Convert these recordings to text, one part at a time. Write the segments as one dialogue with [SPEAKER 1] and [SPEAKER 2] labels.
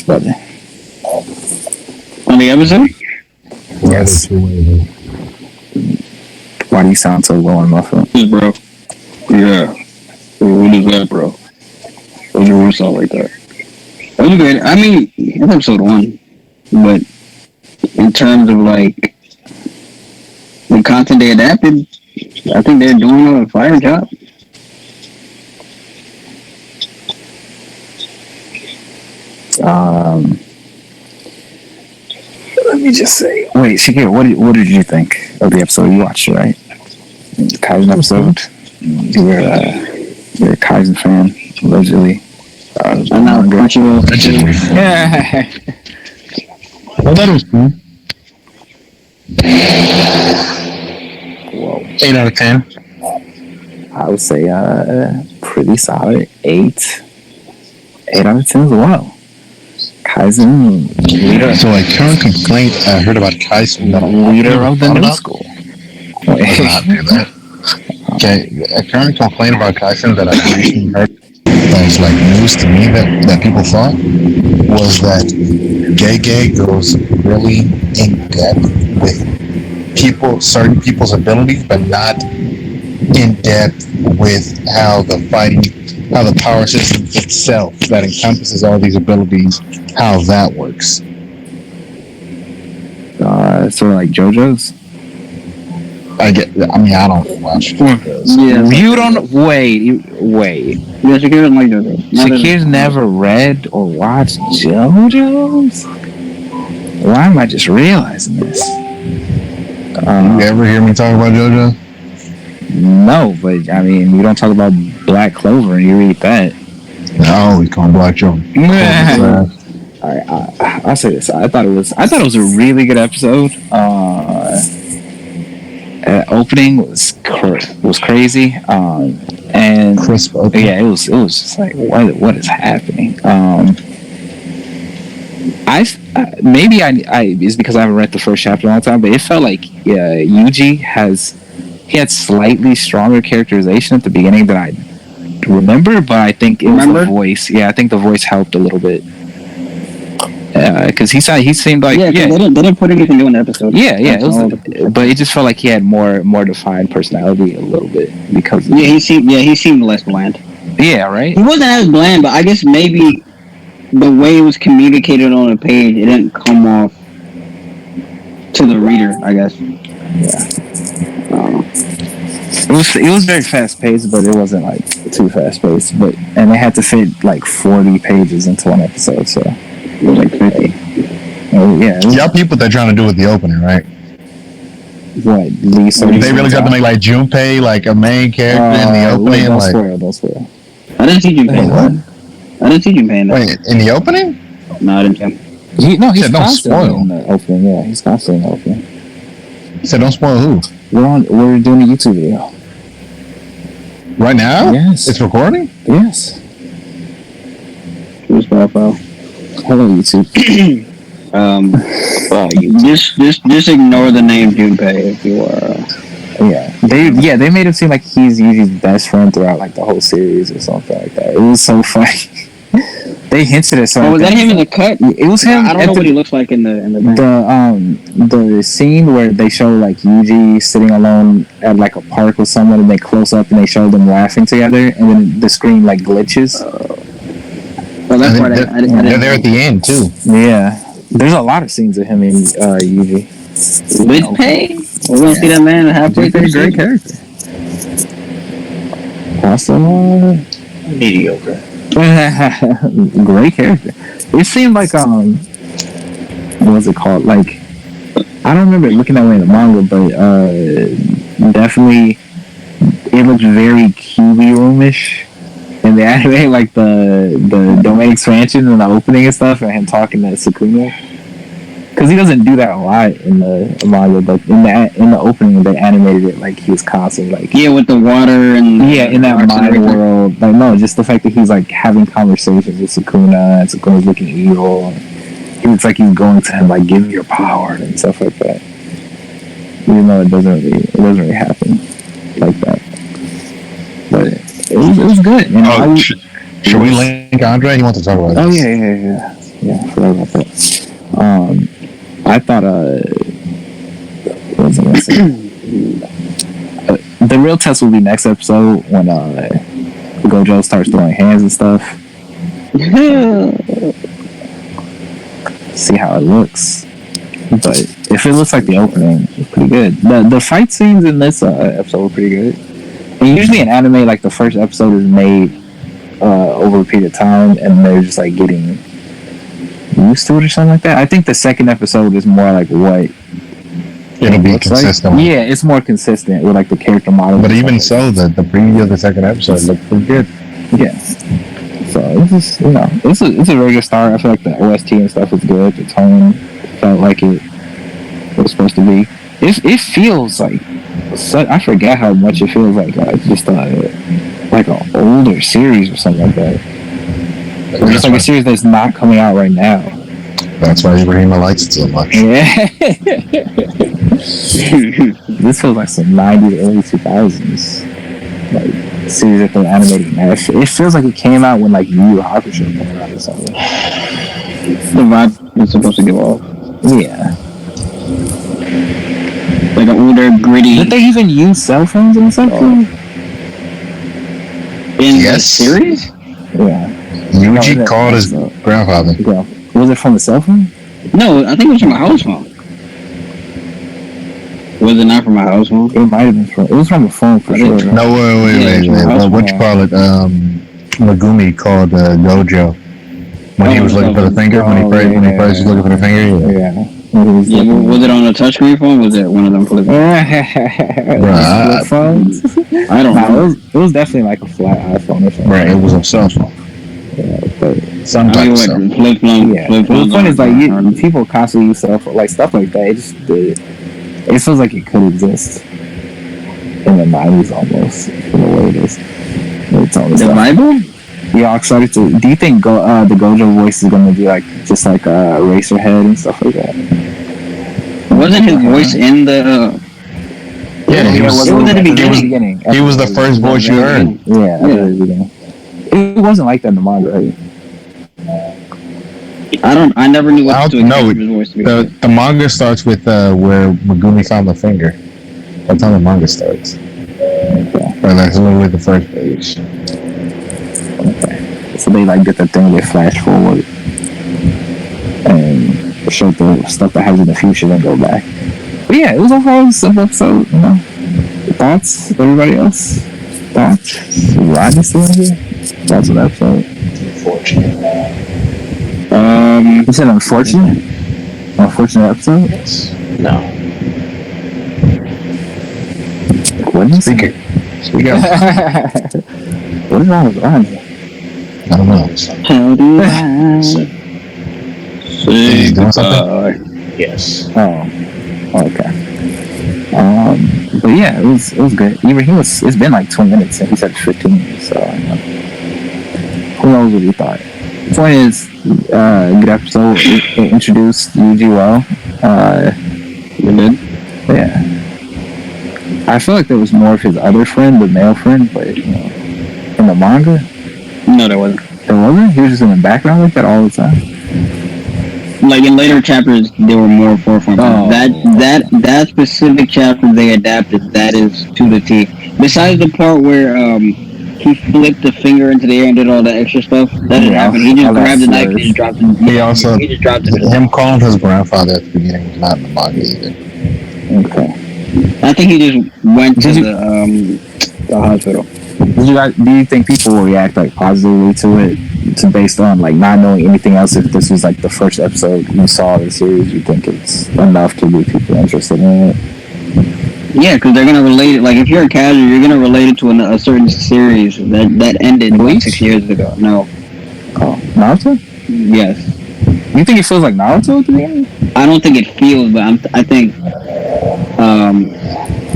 [SPEAKER 1] brother.
[SPEAKER 2] On the episode?
[SPEAKER 1] Yes. Why do you sound so low on my phone?
[SPEAKER 2] Bro. Yeah. What is that, bro? What do you sound like that? That was good. I mean, that's episode 1. But in terms of like the content they adapted, I think they're doing a fire job.
[SPEAKER 1] Let me just say. Wait, Shakir, what did you think of the episode? You watched it, right? The Kaisen episode. You're a Kaisen fan, allegedly.
[SPEAKER 2] I'm not Crunchyroll.
[SPEAKER 1] Yeah.
[SPEAKER 3] Well, that was cool.
[SPEAKER 1] Whoa.
[SPEAKER 3] 8 out of 10.
[SPEAKER 1] I would say pretty solid. 8 out of 10 as well. Kaizen leader.
[SPEAKER 3] So, like, current complaint I heard about Kaisen that
[SPEAKER 1] leader of the new school.
[SPEAKER 3] I would not do that. Okay, a current complaint about Kaisen that I recently heard that was like news to me that people thought was that Gege goes really in depth with certain people's abilities, but not in depth with how the power system itself that encompasses all these abilities, how that works.
[SPEAKER 1] Sort of like JoJo's.
[SPEAKER 3] I don't watch.
[SPEAKER 2] Yeah.
[SPEAKER 1] You don't wait.
[SPEAKER 2] Yeah, Shakir doesn't like JoJo.
[SPEAKER 1] Shakir's never read or watched JoJo's. Why am I just realizing this?
[SPEAKER 3] You ever hear me talk about JoJo?
[SPEAKER 1] No, but I mean, you don't talk about Black Clover and you read that.
[SPEAKER 3] No, we call him Black Joe.
[SPEAKER 1] All right, I'll say this. I thought it was a really good episode. Opening was crazy, and
[SPEAKER 3] crisp opening.
[SPEAKER 1] Yeah, it was just like what is happening. Maybe it's because I haven't read the first chapter in a long time, but it felt like Yuji had slightly stronger characterization at the beginning than I remember, but I think it was the voice. Yeah, I think the voice helped a little bit. Because he seemed like
[SPEAKER 2] they didn't put anything new in the episode.
[SPEAKER 1] But it just felt like he had more defined personality a little bit because
[SPEAKER 2] he seemed less bland.
[SPEAKER 1] Yeah, right.
[SPEAKER 2] He wasn't as bland, but I guess maybe the way it was communicated on the page, it didn't come off to the reader, I guess.
[SPEAKER 1] Yeah. It was very fast paced, but it wasn't like too fast paced. And they had to fit like 40 pages into one episode, so. It was like 50. Oh, yeah.
[SPEAKER 3] Y'all people they're trying to do with the opening, right?
[SPEAKER 1] What? Lisa?
[SPEAKER 3] They really got to make like Junpei like a main character in the opening.
[SPEAKER 1] Don't spoil.
[SPEAKER 2] I didn't see Junpei.
[SPEAKER 3] What?
[SPEAKER 2] I didn't see Junpei in that.
[SPEAKER 3] Wait, in the opening?
[SPEAKER 2] No, I didn't see him.
[SPEAKER 1] He's
[SPEAKER 3] don't spoil.
[SPEAKER 1] In the opening. Yeah, he's constantly in the opening.
[SPEAKER 3] So don't spoil who?
[SPEAKER 1] We're doing a YouTube video.
[SPEAKER 3] Right now?
[SPEAKER 1] Yes.
[SPEAKER 3] It's recording?
[SPEAKER 1] Yes.
[SPEAKER 2] Who's Spotify?
[SPEAKER 1] Hello, YouTube.
[SPEAKER 2] Just ignore the name Junpei if you are.
[SPEAKER 1] They made it seem like he's Yuji's best friend throughout like the whole series or something like that. It was so funny. They hinted at something.
[SPEAKER 2] Oh, was that him in the cut?
[SPEAKER 1] It was him.
[SPEAKER 2] I don't know what he looks like in the
[SPEAKER 1] the scene where they show like Yuji sitting alone at like a park with someone, and they close up and they show them laughing together, and then the screen like glitches.
[SPEAKER 2] Well, that's why
[SPEAKER 3] they're there at the end too.
[SPEAKER 1] Yeah, there's a lot of scenes of him in Yuji.
[SPEAKER 2] With pay, we're gonna see that man halfway through.
[SPEAKER 1] Great character. Awesome.
[SPEAKER 2] Mediocre.
[SPEAKER 1] Great character. It seemed like what was it called? Like I don't remember looking that way in the manga, but definitely it looked very Kiwi Room-ish in the anime, like the domain expansion and the opening and stuff, and him talking to Sukuna. Because he doesn't do that a lot in the manga, but in the opening they animated it like he was constantly like
[SPEAKER 2] with the water and
[SPEAKER 1] in that mind world. Like no, just the fact that he's like having conversations with Sukuna and Sukuna's looking evil. It's like he's going to him like give me your power and stuff like that. Even though it doesn't really happen like that. But it was good. You know,
[SPEAKER 3] should we link Andre? He wants to talk about
[SPEAKER 1] this. Oh
[SPEAKER 3] yeah.
[SPEAKER 1] Yeah, I forgot about that. I thought what was I gonna say? The real test will be next episode when Gojo starts throwing hands and stuff. See how it looks. But if it looks like the opening, it's pretty good. The fight scenes in this episode were pretty good. And usually in anime, like the first episode is made over a period of time, and they're just like getting used to it or something like that. I think the second episode is more like what
[SPEAKER 3] It'll be consistent.
[SPEAKER 1] Like. Yeah, it's more consistent with like the character model.
[SPEAKER 3] But even so, the preview of the second episode looked pretty good.
[SPEAKER 1] Yeah. So it's just, it's a very good start. I feel like the OST and stuff is good. The tone felt like it was supposed to be. It feels like I forget how much it feels like just like an older series or something like that. Or just like a series that's not coming out right now.
[SPEAKER 3] That's why Ibrahima likes it so much.
[SPEAKER 1] Yeah. This feels like some 90s, early 2000s like series that they're animating. It feels like it came out when like Yu Yu Hakusho came out or something.
[SPEAKER 2] The vibe is supposed to give off.
[SPEAKER 1] Yeah.
[SPEAKER 2] Like an older, gritty.
[SPEAKER 1] Did they even use cell phones in something?
[SPEAKER 2] In the series?
[SPEAKER 1] Yeah.
[SPEAKER 3] Yuji called his grandfather.
[SPEAKER 1] Yeah. Was it from the cell phone?
[SPEAKER 2] No, I think it was from a house phone. Was it not from a house phone?
[SPEAKER 1] It might have been from. It was from a phone for sure.
[SPEAKER 3] No, wait. What you call it? Megumi called Gojo when he was looking for the finger. When he first was looking for the finger.
[SPEAKER 1] Yeah.
[SPEAKER 2] Was it on a touchscreen phone? Was it one of them flip
[SPEAKER 1] phones?
[SPEAKER 2] I don't know.
[SPEAKER 1] It was definitely like a flat iPhone or something.
[SPEAKER 3] Right, it was a cell phone.
[SPEAKER 1] Yeah, but
[SPEAKER 3] sometimes
[SPEAKER 2] flip phone.
[SPEAKER 1] Yeah. The point is like people constantly use cell phone, like stuff like that. It feels like it could exist in the 90s almost, in the way it is.
[SPEAKER 2] The Bible?
[SPEAKER 1] Y'all excited to? Do you think the Gojo voice is going to be like just like Eraserhead and stuff like that?
[SPEAKER 2] Wasn't his voice in the?
[SPEAKER 3] Yeah, he was
[SPEAKER 2] at the beginning.
[SPEAKER 3] He was the first voice you heard.
[SPEAKER 1] Yeah, at the very beginning. It wasn't like that in the manga, right?
[SPEAKER 2] I never knew what to expect his voice to be.
[SPEAKER 3] The manga starts with where Megumi found the finger. That's how the manga starts. Okay. Or that's literally the first page.
[SPEAKER 1] Okay. So they like did the thing, they flash forward and show the stuff that happens in the future, then go back. But yeah, it was overall a simple episode. Thoughts? Everybody else? Thoughts? Rodney still here? Thoughts on the episode?
[SPEAKER 3] Unfortunate.
[SPEAKER 1] You said unfortunate? Unfortunate episode?
[SPEAKER 3] Yes. No.
[SPEAKER 1] What did you
[SPEAKER 3] Speak up.
[SPEAKER 1] What is wrong with Rodney?
[SPEAKER 3] I don't know.
[SPEAKER 2] How do I say
[SPEAKER 3] goodbye? Yes.
[SPEAKER 1] Oh, okay. But yeah, it was good. It's been like 2 minutes and he said 15, so who knows what he thought. The point is, good episode. It introduced Yuji well.
[SPEAKER 2] You did?
[SPEAKER 1] Yeah. I feel like there was more of his other friend, the male friend, but in the manga,
[SPEAKER 2] no, there wasn't.
[SPEAKER 1] There wasn't. He was just in the background like that all the time.
[SPEAKER 2] Like in later chapters, there were more forefront.
[SPEAKER 1] Oh.
[SPEAKER 2] That specific chapter they adapted. That is to the T. Besides the part where he flipped the finger into the air and did all that extra stuff, that didn't happen. He just grabbed the knife and just dropped it.
[SPEAKER 3] He just dropped it.
[SPEAKER 2] Him
[SPEAKER 3] calling his grandfather at the beginning was not in the manga either.
[SPEAKER 1] Okay.
[SPEAKER 2] I think he just went to the hospital.
[SPEAKER 1] Do you think people will react like positively to it, based on like not knowing anything else? If this was like the first episode you saw of the series, you think it's enough to get people interested in it?
[SPEAKER 2] Yeah, because they're gonna relate it. Like if you're a casual, you're gonna relate it to a certain series that ended like 6 years ago. No.
[SPEAKER 1] Oh, Naruto?
[SPEAKER 2] Yes.
[SPEAKER 1] You think it feels like Naruto at the beginning?
[SPEAKER 2] I don't think it feels, but I think,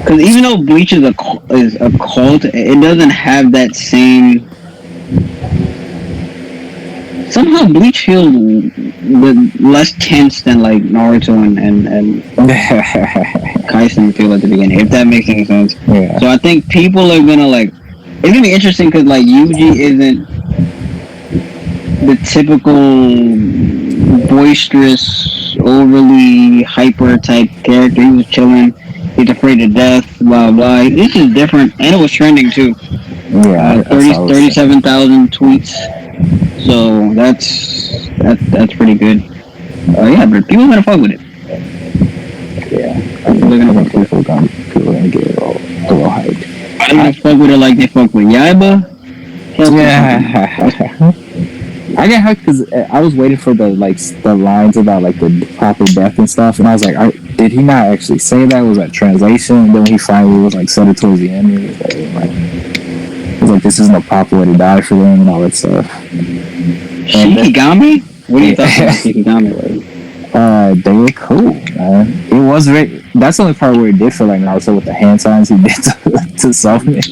[SPEAKER 2] because even though Bleach is a cult, it doesn't have that same. Somehow Bleach feels less tense than like Naruto and Kaisen feel at the beginning, if that makes any sense.
[SPEAKER 1] Yeah.
[SPEAKER 2] So I think people are gonna like. It's gonna be interesting because like Yuji isn't the typical boisterous, overly hyper type character. He was chilling. He's afraid of death. Blah blah. This is different, and it was trending too.
[SPEAKER 1] Yeah, I saw it.
[SPEAKER 2] 37,000 tweets. So that's pretty good. Yeah, but people are gonna fuck with it.
[SPEAKER 1] Yeah, I think people are gonna get a little hyped.
[SPEAKER 2] I don't fuck with it like they fuck with Yaiba.
[SPEAKER 1] Yeah, I get hyped because I was waiting for the lines about like the proper death and stuff, and I was like, did he not actually say that? Was that translation? And then when he finally was like said it towards the end, it was like this isn't a proper way to die for them and all that stuff.
[SPEAKER 2] Shikigami? What do you think about Shikigami was?
[SPEAKER 1] They were cool, man. It was very. That's the only part where he did feel like Naruto with the hand signs he did to Sofia.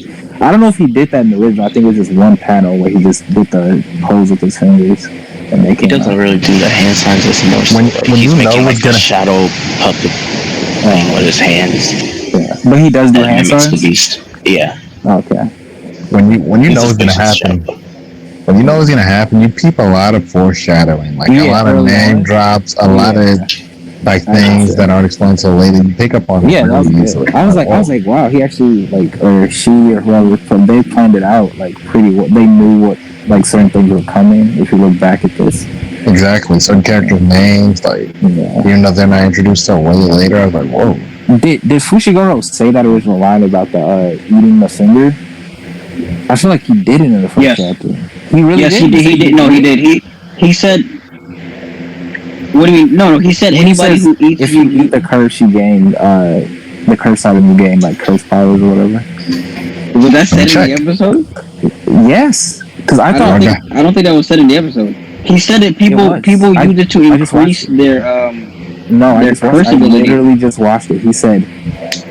[SPEAKER 1] I don't know if he did that in the original. I think it was just one panel where he just did the pose with his fingers. And they
[SPEAKER 4] he doesn't really do the hand signs as much.
[SPEAKER 3] When
[SPEAKER 4] he's
[SPEAKER 3] you
[SPEAKER 4] making
[SPEAKER 3] know
[SPEAKER 4] like
[SPEAKER 3] what's
[SPEAKER 4] a
[SPEAKER 3] gonna
[SPEAKER 4] shadow puppet thing with his hands.
[SPEAKER 1] Yeah. But he does do
[SPEAKER 4] That
[SPEAKER 1] hand
[SPEAKER 4] mimics
[SPEAKER 1] signs?
[SPEAKER 4] the beast. Yeah.
[SPEAKER 1] Okay.
[SPEAKER 3] when you
[SPEAKER 4] He's
[SPEAKER 3] know
[SPEAKER 4] a
[SPEAKER 3] what's gonna
[SPEAKER 4] vicious
[SPEAKER 3] happen.
[SPEAKER 4] shadow.
[SPEAKER 3] When you know what's gonna happen, you peep a lot of foreshadowing, like a lot of
[SPEAKER 1] early
[SPEAKER 3] name
[SPEAKER 1] on.
[SPEAKER 3] drops, a lot of like things that aren't explained till later. You pick up on it
[SPEAKER 1] Yeah, that was
[SPEAKER 3] really
[SPEAKER 1] good.
[SPEAKER 3] easily.
[SPEAKER 1] I was like, wow, he actually or she or whoever, they planned it out like pretty well. They knew what like certain things were coming. If you look back at this,
[SPEAKER 3] Exactly. Certain characters' names, like even though they're not introduced till way later, I was like, whoa.
[SPEAKER 1] Did Fushiguro say that original line about the eating the finger? I feel like he did it in the first chapter. He really
[SPEAKER 2] yes,
[SPEAKER 1] did.
[SPEAKER 2] he did. No, he did. He said. What do you mean? No, he said anybody who eats
[SPEAKER 1] if you eat the curse, you gain the curse item, you gain like curse powers or whatever.
[SPEAKER 2] Was that said in the episode?
[SPEAKER 1] Yes, because I
[SPEAKER 2] don't think that was said in the episode. He said that people use it to increase their
[SPEAKER 1] No, I
[SPEAKER 2] curse ability.
[SPEAKER 1] literally just watched it. He said,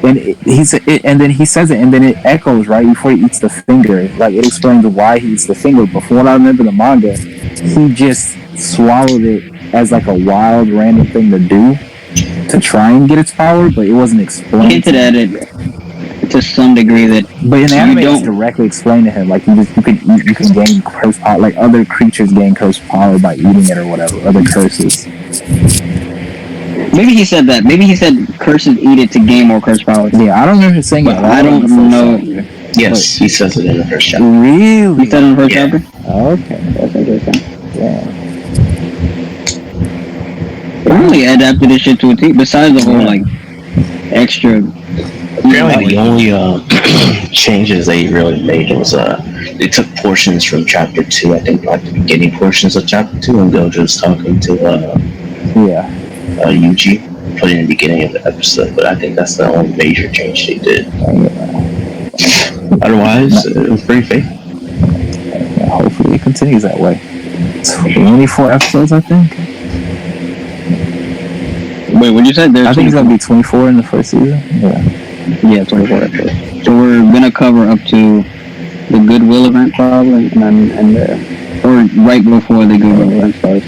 [SPEAKER 1] and then he says it, and then it echoes right before he eats the finger. Like it explains why he eats the finger. But from what I remember in the manga, he just swallowed it as like a wild, random thing to do to try and get its power, but it wasn't explained.
[SPEAKER 2] Hinted at it to some degree that.
[SPEAKER 1] But in the anime, it's directly explained to him. Like you can gain curse power. Like other creatures gain curse power by eating it or whatever. Other curses.
[SPEAKER 2] Maybe he said that. Maybe he said curses eat it to gain more curse powers.
[SPEAKER 1] Yeah, I don't remember him saying it.
[SPEAKER 2] I don't know.
[SPEAKER 4] Yes, he says it in the first chapter.
[SPEAKER 1] Really?
[SPEAKER 2] He said it in the first chapter?
[SPEAKER 1] Okay.
[SPEAKER 2] That's interesting.
[SPEAKER 1] Yeah.
[SPEAKER 2] They really adapted this shit to a T. Besides the whole like extra.
[SPEAKER 4] Apparently, the only changes they really made was they took portions from chapter 2. I think like the beginning portions of chapter 2, and Gojo's talking to Yuji, put in the beginning of the episode. But I think that's the only major change they did. Otherwise, it was pretty faithful.
[SPEAKER 1] Hopefully, it continues that way. 24 episodes, I think.
[SPEAKER 2] Wait, what you said?
[SPEAKER 1] I think it's gonna be 24 in the first season.
[SPEAKER 2] Yeah, 24 episodes. So we're gonna cover up to the Goodwill event probably, and or right before the Goodwill event starts.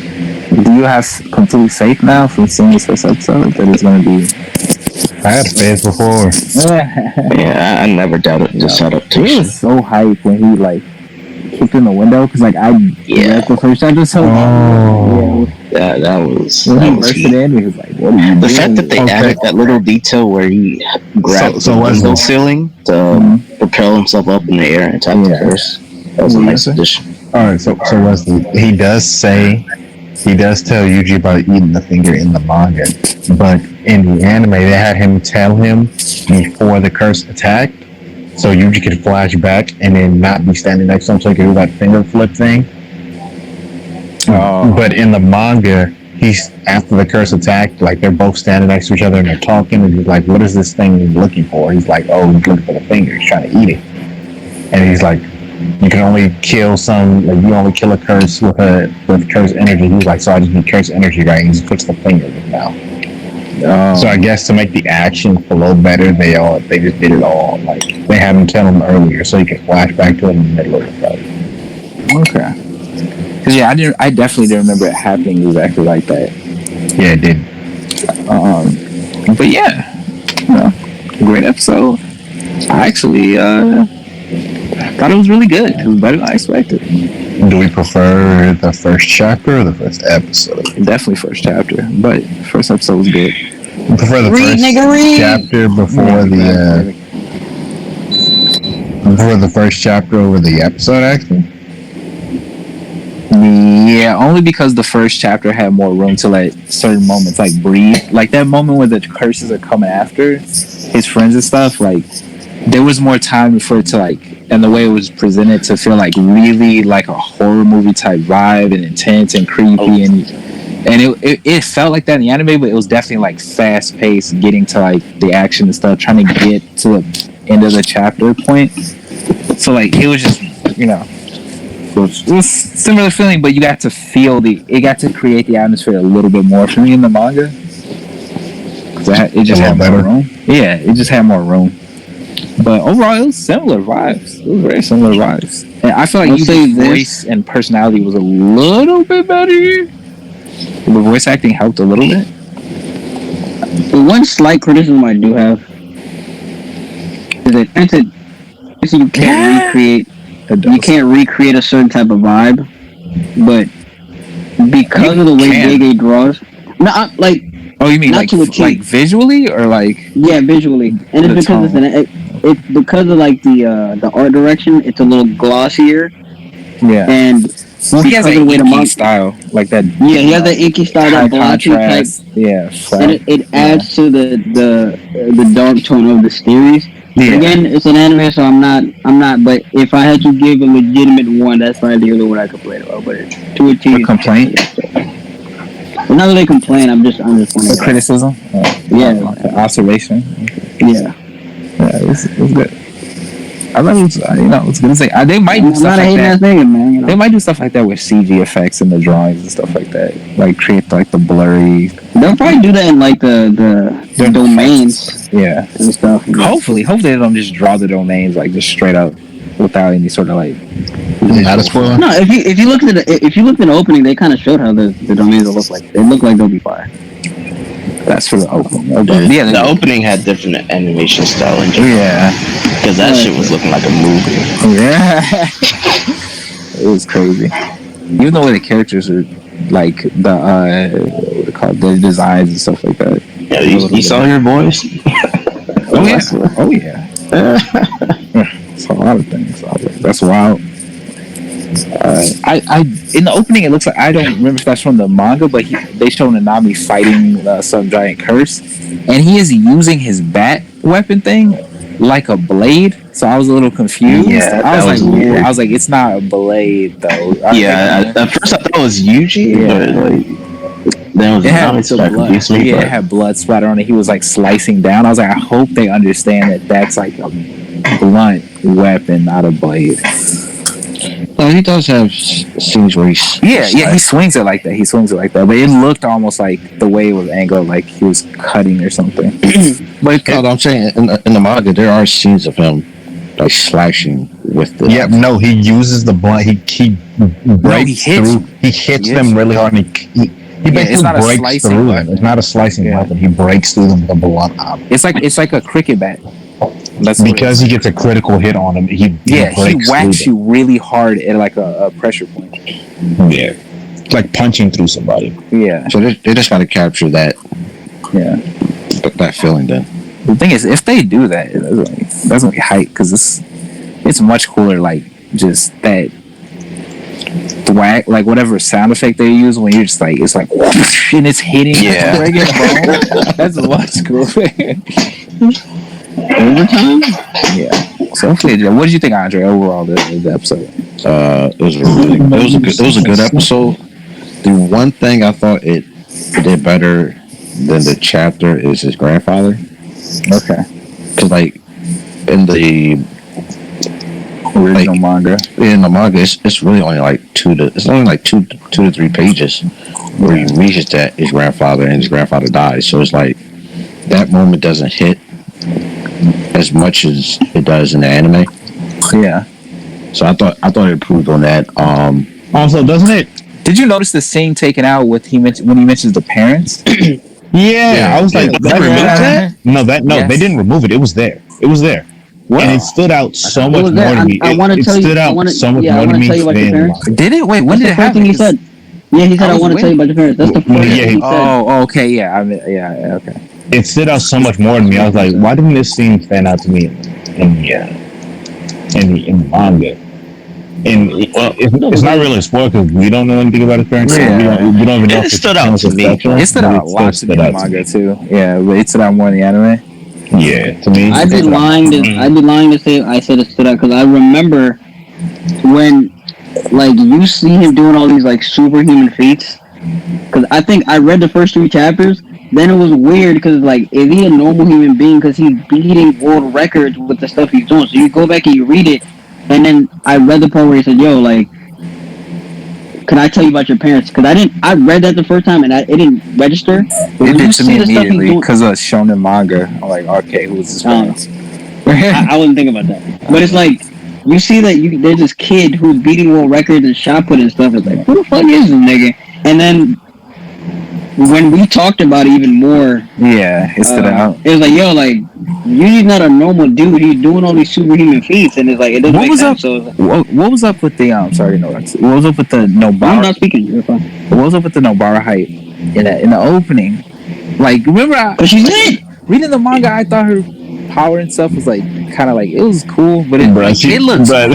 [SPEAKER 1] Do you have complete faith now from seeing this first episode that it's gonna be?
[SPEAKER 3] I had faith before.
[SPEAKER 4] Yeah, I never doubted this adaptation.
[SPEAKER 1] He was so hyped when he like kicked in the window because like I read the first episode.
[SPEAKER 4] That was.
[SPEAKER 1] When he burst it in, he was like, "What are you doing?"
[SPEAKER 4] The fact that they added that little detail where he grabbed the window ceiling to propel himself up in the air and attack the curse. That was a nice addition.
[SPEAKER 3] All right, so Wesley, he does tell Yuji about eating the finger in the manga, but in the anime they had him tell him before the curse attacked, so Yuji could flash back and then not be standing next to him, so he could do that finger flip thing. But in the manga, he's after the curse attacked, like they're both standing next to each other and they're talking, and he's like, "What is this thing looking for?" He's like, "Oh, he's looking for the finger. He's trying to eat it." And he's like, "You can only kill you only kill a curse with curse energy." He's like, "So I just need curse energy, right?" And he just puts the finger in his mouth. So I guess to make the action flow better, they just did it all like they had him tell him earlier, so he could flash back to it in the middle of the fight.
[SPEAKER 1] Okay. Cause I definitely didn't remember it happening exactly like that.
[SPEAKER 3] Yeah, it did.
[SPEAKER 1] But yeah, great episode. I actually thought it was really good. It was better than I expected.
[SPEAKER 3] Do we prefer the first chapter or the first episode?
[SPEAKER 1] Definitely first chapter, but first episode was good.
[SPEAKER 3] We prefer the first chapter before the first chapter over the episode, actually.
[SPEAKER 1] Yeah, only because the first chapter had more room to let certain moments like breathe. Like that moment where the curses are coming after his friends and stuff, like there was more time for it to like, and the way it was presented to feel like really like a horror movie type vibe and intense and creepy and it felt like that in the anime, but it was definitely like fast paced, getting to like the action and stuff, trying to get to the end of the chapter point. So like it was just, you know, it was similar feeling, but you got to feel it got to create the atmosphere a little bit more for me in the manga. Cause it just had more room. Yeah, it just had more room. But overall, it was similar vibes. It was very similar vibes. And I feel like Yuji's voice and personality was a little bit better here. The voice acting helped a little bit.
[SPEAKER 2] The one slight criticism I do have is that you can't recreate. You can't recreate a certain type of vibe, but because of the way Gege draws, like.
[SPEAKER 1] Oh, you mean like visually or like?
[SPEAKER 2] Yeah, visually, and it's because it's because of like the art direction. It's a little glossier.
[SPEAKER 1] Yeah,
[SPEAKER 2] and
[SPEAKER 1] he has an inky style like that.
[SPEAKER 2] Yeah, he has that inky style, that blotchy type.
[SPEAKER 1] Yeah,
[SPEAKER 2] and it adds to the dark tone of the series. Yeah. Again, it's an anime, so I'm not. But if I had to give a legitimate one, that's probably the only one I complain about. But to a T,
[SPEAKER 1] complaint.
[SPEAKER 2] Well, not really complain. I'm just wondering.
[SPEAKER 1] Criticism. Observation.
[SPEAKER 2] Yeah.
[SPEAKER 1] It was good. I thought it was, I was gonna say they might do stuff like that.
[SPEAKER 2] Nigga, man,
[SPEAKER 1] They might do stuff like that with CG effects in the drawings and stuff like that. Like create like the blurry.
[SPEAKER 2] They'll probably do that in like the domains.
[SPEAKER 1] Yeah.
[SPEAKER 2] And stuff.
[SPEAKER 1] Hopefully they don't just draw the domains like just straight up without any sort of like.
[SPEAKER 3] Not a spoiler.
[SPEAKER 2] No, if you looked at the opening, they kind of showed how the domains will look like. They look like they'll be fire.
[SPEAKER 1] That's for the opening.
[SPEAKER 4] Yeah, the opening had different animation style.
[SPEAKER 1] Yeah.
[SPEAKER 4] Because that shit was looking like a movie.
[SPEAKER 1] Yeah. It was crazy. Even though the characters are like the what they call it, the designs and stuff like that.
[SPEAKER 4] Yeah, you saw your boys?
[SPEAKER 1] Oh yeah. It's a lot of things. That's wild. I in the opening it looks like, I don't remember if that's from the manga, but they show Nanami fighting some giant curse, and he is using his bat weapon thing like a blade. So I was a little confused.
[SPEAKER 4] Yeah,
[SPEAKER 1] I was like, it's not a blade though.
[SPEAKER 4] At first I thought it was Yuji, but like then it
[SPEAKER 1] had blood splatter on it. He was like slicing down. I was like, I hope they understand that that's like a blunt weapon, not a blade.
[SPEAKER 3] Well, he does have scenes where he
[SPEAKER 1] swings it like that. But it looked almost like the way it was angled, like he was cutting or something.
[SPEAKER 3] But I'm saying in the manga there are scenes of him like slashing with the. Yeah, no, he uses the blunt. He breaks through. He hits them really hard. And he basically breaks through them. It's not a slicing weapon. He breaks through them with the blunt.
[SPEAKER 1] It's like a cricket bat.
[SPEAKER 3] That's because he gets a critical hit on him. He
[SPEAKER 1] whacks you really hard at like a pressure point.
[SPEAKER 3] Yeah, like punching through somebody.
[SPEAKER 1] Yeah.
[SPEAKER 3] So they just got to capture that.
[SPEAKER 1] Yeah.
[SPEAKER 3] That feeling then.
[SPEAKER 1] The thing is, if they do that, that's gonna be hype because it's much cooler. Like just that thwack, like whatever sound effect they use when you're just like it's like whoosh, and it's hitting.
[SPEAKER 4] Yeah.
[SPEAKER 1] That's much cooler.
[SPEAKER 2] Overtime?
[SPEAKER 1] Yeah. So hopefully, what did you think, Andre? Overall, the episode.
[SPEAKER 3] It was a good episode. The one thing I thought it did better than the chapter is his grandfather.
[SPEAKER 1] Okay.
[SPEAKER 3] Because like in the
[SPEAKER 1] original manga,
[SPEAKER 3] it's really only like two to 3 pages where he reaches that his grandfather and his grandfather dies. So it's like that moment doesn't hit as much as it does in the anime.
[SPEAKER 1] Yeah.
[SPEAKER 3] So I thought it improved on that.
[SPEAKER 5] Also, doesn't it?
[SPEAKER 1] Did you notice the scene taken out when he mentions the parents?
[SPEAKER 5] Yeah, I was like,
[SPEAKER 1] they removed that?
[SPEAKER 5] No, they didn't remove it. It was there.
[SPEAKER 1] Well,
[SPEAKER 3] and it stood out so
[SPEAKER 2] What
[SPEAKER 3] much
[SPEAKER 2] was
[SPEAKER 3] more
[SPEAKER 2] that?
[SPEAKER 3] to me.
[SPEAKER 2] I want to
[SPEAKER 3] It
[SPEAKER 2] tell you.
[SPEAKER 3] stood out so much
[SPEAKER 2] I
[SPEAKER 3] more to
[SPEAKER 2] want to
[SPEAKER 3] me
[SPEAKER 2] tell you about your
[SPEAKER 3] than
[SPEAKER 2] parents.
[SPEAKER 1] did it? Wait, when
[SPEAKER 2] That's
[SPEAKER 1] did
[SPEAKER 2] the
[SPEAKER 1] it
[SPEAKER 2] first thing
[SPEAKER 1] happen?
[SPEAKER 2] he said. Yeah, he said,
[SPEAKER 1] I
[SPEAKER 2] "I
[SPEAKER 1] was
[SPEAKER 2] want to tell you about your parents." That's the
[SPEAKER 3] Well,
[SPEAKER 2] first
[SPEAKER 3] yeah,
[SPEAKER 2] thing he said.
[SPEAKER 1] Oh, okay, yeah, okay.
[SPEAKER 3] it stood out so much more to me. I was like, why didn't this scene stand out to me in the manga? And
[SPEAKER 4] Well,
[SPEAKER 3] it's not really a spoiler because we don't know anything about his parents. So
[SPEAKER 1] Yeah.
[SPEAKER 3] we don't even know
[SPEAKER 4] it
[SPEAKER 3] if
[SPEAKER 4] stood out
[SPEAKER 3] parents
[SPEAKER 4] to
[SPEAKER 3] are
[SPEAKER 4] me.
[SPEAKER 3] special,
[SPEAKER 1] It stood
[SPEAKER 3] but
[SPEAKER 1] out a lot to
[SPEAKER 3] still
[SPEAKER 1] me in the
[SPEAKER 3] stood out to
[SPEAKER 1] manga
[SPEAKER 3] me.
[SPEAKER 1] too. Yeah, but it stood out more in the anime.
[SPEAKER 3] Yeah, to me,
[SPEAKER 2] I'd be lying to say I said it stood out because I remember when like you see him doing all these like superhuman feats. Because I think I read the first 3 chapters. Then it was weird because like is he a normal human being? Because he's beating world records with the stuff he's doing. So you go back and you read it, and then I read the part where he said, "Yo, like, can I tell you about your parents?" Because I didn't. I read that the first time and it didn't register. But
[SPEAKER 1] It
[SPEAKER 2] when you
[SPEAKER 1] did to
[SPEAKER 2] see
[SPEAKER 1] me
[SPEAKER 2] the stuff he's
[SPEAKER 1] immediately
[SPEAKER 2] doing,
[SPEAKER 1] because of shonen manga. I'm like, okay, who's his parents?
[SPEAKER 2] I wasn't thinking about that. But it's like you see that there's this kid who's beating world records and shot put and stuff. It's like, who the fuck is this nigga? And then when we talked about it even more,
[SPEAKER 1] Yeah, it stood out.
[SPEAKER 2] it was like, yo, like you're not a normal dude. He's doing all these superhuman feats, and it's like it doesn't
[SPEAKER 1] What
[SPEAKER 2] make
[SPEAKER 1] was
[SPEAKER 2] sense.
[SPEAKER 1] up?
[SPEAKER 2] So it's like,
[SPEAKER 1] What was up with the sorry, no, what was up with the
[SPEAKER 2] I'm
[SPEAKER 1] Nobara?
[SPEAKER 2] not speaking. You're fine.
[SPEAKER 1] What was up with the Nobara height in the opening? Like, remember,
[SPEAKER 2] But she's lit.
[SPEAKER 1] reading the manga, I thought her power and stuff was like kind of like it was cool, but it looks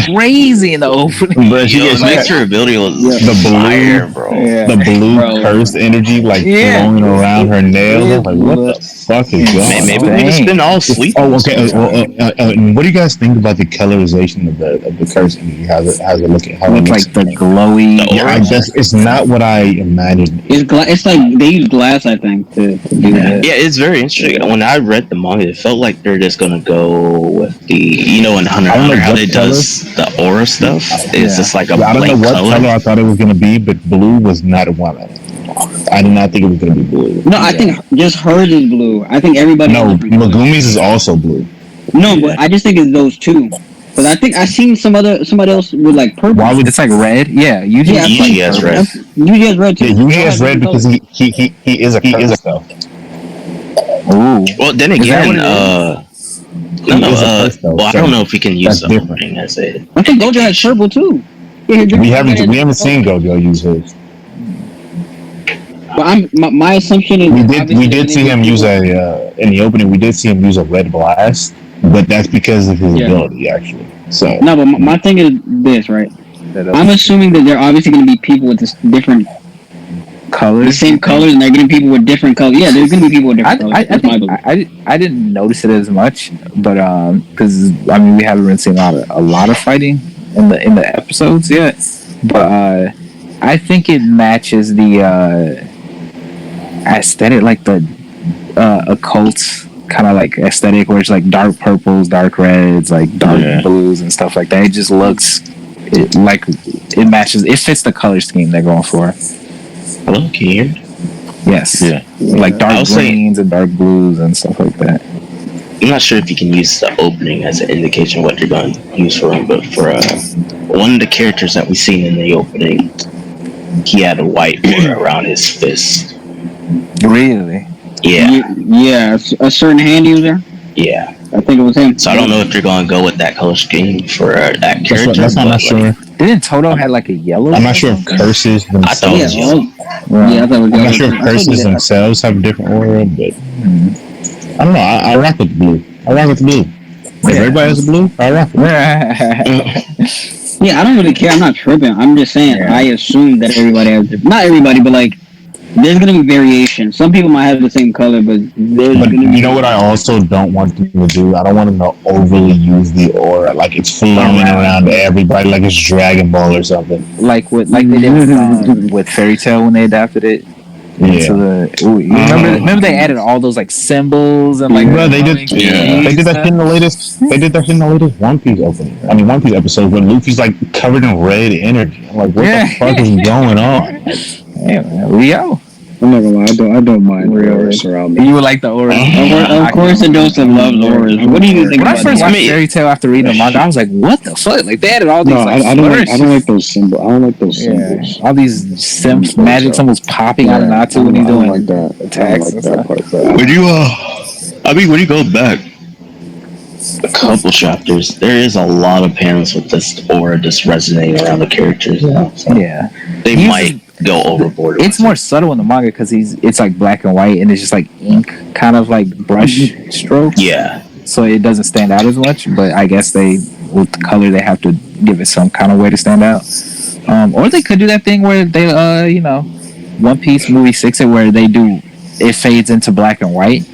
[SPEAKER 1] crazy in the opening.
[SPEAKER 3] But she
[SPEAKER 4] Yo,
[SPEAKER 3] gets
[SPEAKER 4] it makes her ability was
[SPEAKER 3] the
[SPEAKER 4] fire,
[SPEAKER 3] blue,
[SPEAKER 4] bro.
[SPEAKER 3] the blue
[SPEAKER 2] Bro.
[SPEAKER 3] cursed energy like flowing around her nails. I was like, what the fuck is going on?
[SPEAKER 4] Maybe we just been all sleeping.
[SPEAKER 3] Oh, okay. What do you guys think about the colorization of the cursed energy? How's it looking? How it
[SPEAKER 1] With
[SPEAKER 3] looks?
[SPEAKER 1] like the glowy.
[SPEAKER 3] Yeah, I guess it's not what I imagined.
[SPEAKER 2] It's like they use glass, I think, to do that.
[SPEAKER 4] Yeah, it's very interesting. When I read the manga, it felt like they're just gonna go with the in Hunter x Hunter how they does the aura stuff. It's just like a
[SPEAKER 3] I don't know
[SPEAKER 4] blank
[SPEAKER 3] what
[SPEAKER 4] color.
[SPEAKER 3] color I thought it was gonna be, but blue was not one. I did not think it was gonna be blue.
[SPEAKER 2] No, I think just hers is blue. I think everybody.
[SPEAKER 3] No, Megumi's is also blue.
[SPEAKER 2] No, but I just think it's those two. Because I think I seen somebody else with like purple.
[SPEAKER 3] Why would
[SPEAKER 1] It's like red. Yeah, usually
[SPEAKER 4] Yuji has red.
[SPEAKER 2] Yuji has red too.
[SPEAKER 3] Yuji has red because he is a curse though.
[SPEAKER 1] Ooh.
[SPEAKER 4] Well, then
[SPEAKER 1] Is that
[SPEAKER 4] again,
[SPEAKER 1] what
[SPEAKER 4] well, I don't know if we can use
[SPEAKER 3] That's
[SPEAKER 4] the
[SPEAKER 3] different.
[SPEAKER 4] opening as it.
[SPEAKER 2] I think Gojo has purple too. Yeah,
[SPEAKER 3] We haven't seen Gojo use his.
[SPEAKER 2] But my assumption is
[SPEAKER 3] We did see him use in the opening. We did see him use a red blast, but that's because of his ability actually. So
[SPEAKER 2] no, but my thing is this, right? I'm assuming that there are obviously going to be people with this different
[SPEAKER 1] colors,
[SPEAKER 2] the same colors, and they're going to be people with different colors. Yeah, there's going to be people with different colors. That's my belief.
[SPEAKER 1] I didn't notice it as much, but because I mean we haven't really seen a lot of fighting in the episodes yet, but I think it matches the aesthetic, like the occult kind of like aesthetic, where it's like dark purples, dark reds, like dark blues and stuff like that. It just looks like it matches. It fits the color scheme they're going for.
[SPEAKER 4] Hello, can you hear me?
[SPEAKER 1] Yes. Yeah. Like dark greens and dark blues and stuff like that.
[SPEAKER 4] I'm not sure if you can use the opening as an indication of what you're going to use for him, but for one of the characters that we seen in the opening, he had a white aura around his fist.
[SPEAKER 1] Really?
[SPEAKER 4] Yeah.
[SPEAKER 2] Yeah, a certain hand user.
[SPEAKER 4] Yeah.
[SPEAKER 2] I think it was him.
[SPEAKER 4] So I don't know if you're going to go with that color scheme for that character.
[SPEAKER 3] That's I'm not sure.
[SPEAKER 1] Didn't Toto had like a yellow?
[SPEAKER 3] I'm not sure if curses themselves.
[SPEAKER 4] I thought it was yellow.
[SPEAKER 2] I thought it was
[SPEAKER 3] I'm not sure if curses themselves have a different aura, but I don't know. I rock with blue. I rock with blue. If everybody has blue, I rock with it.
[SPEAKER 2] Yeah, I don't really care. I'm not tripping. I'm just saying. I assume that everybody has. Not everybody, but like, there's gonna be variation. Some people might have the same color, but there's gonna be.
[SPEAKER 3] You know what? I also don't want them to do. I don't want them to overly use the aura, like it's flowing around everybody, like it's Dragon Ball or something.
[SPEAKER 1] Like they did with Fairy Tail when they adapted it.
[SPEAKER 3] Yeah.
[SPEAKER 1] Remember they added all those like symbols and like.
[SPEAKER 3] Bro, they did that shit in the latest. They did that shit in the latest One Piece opening. I mean, One Piece episode when Luffy's like covered in red energy. I'm like, what the fuck is going on?
[SPEAKER 1] Hey man, Rio.
[SPEAKER 5] I'm not gonna lie, I don't mind auras around me.
[SPEAKER 1] You would like the auras.
[SPEAKER 2] Of course, Joseph loves auras. What do you think
[SPEAKER 1] when
[SPEAKER 2] about
[SPEAKER 1] I first
[SPEAKER 2] that?
[SPEAKER 1] watched Fairy Tail after reading the manga, I was like, "What the fuck?" Like they added all these.
[SPEAKER 5] No,
[SPEAKER 1] like,
[SPEAKER 5] I don't like those symbols. I don't like those symbols.
[SPEAKER 1] all these magic symbols popping out of Natsu when he's doing
[SPEAKER 5] like that.
[SPEAKER 1] attacks.
[SPEAKER 5] I don't like that part.
[SPEAKER 4] When you when you go back, a couple chapters, there is a lot of panels with this aura just resonating around the characters. So
[SPEAKER 1] Yeah,
[SPEAKER 4] they
[SPEAKER 1] He
[SPEAKER 4] might go overboard.
[SPEAKER 1] it's more subtle in the manga because it's like black and white and it's just like ink, kind of like brush strokes.
[SPEAKER 4] Yeah.
[SPEAKER 1] So it doesn't stand out as much. But I guess they, with the color, they have to give it some kind of way to stand out. Or they could do that thing where they, One Piece movie 6 it where they do it fades into black and white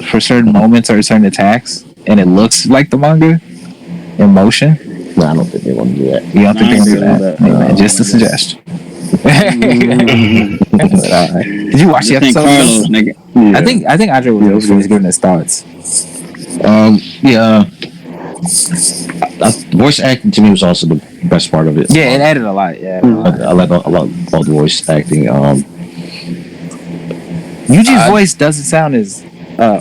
[SPEAKER 1] for certain moments or certain attacks, and it looks like the manga in motion.
[SPEAKER 6] No, I don't think they want to do that.
[SPEAKER 1] You don't think
[SPEAKER 2] I
[SPEAKER 1] they want to do
[SPEAKER 2] agree with
[SPEAKER 1] that?
[SPEAKER 2] that.
[SPEAKER 1] Hey, man, just a suggestion. Did you watch the
[SPEAKER 2] I think
[SPEAKER 1] episode?
[SPEAKER 2] Carlos, nigga.
[SPEAKER 1] I think Andre was giving his thoughts.
[SPEAKER 6] Yeah. Voice acting to me was also the best part of it.
[SPEAKER 1] Yeah, it added a lot. Yeah,
[SPEAKER 6] I like a lot all the voice acting.
[SPEAKER 1] Yuji's voice doesn't sound as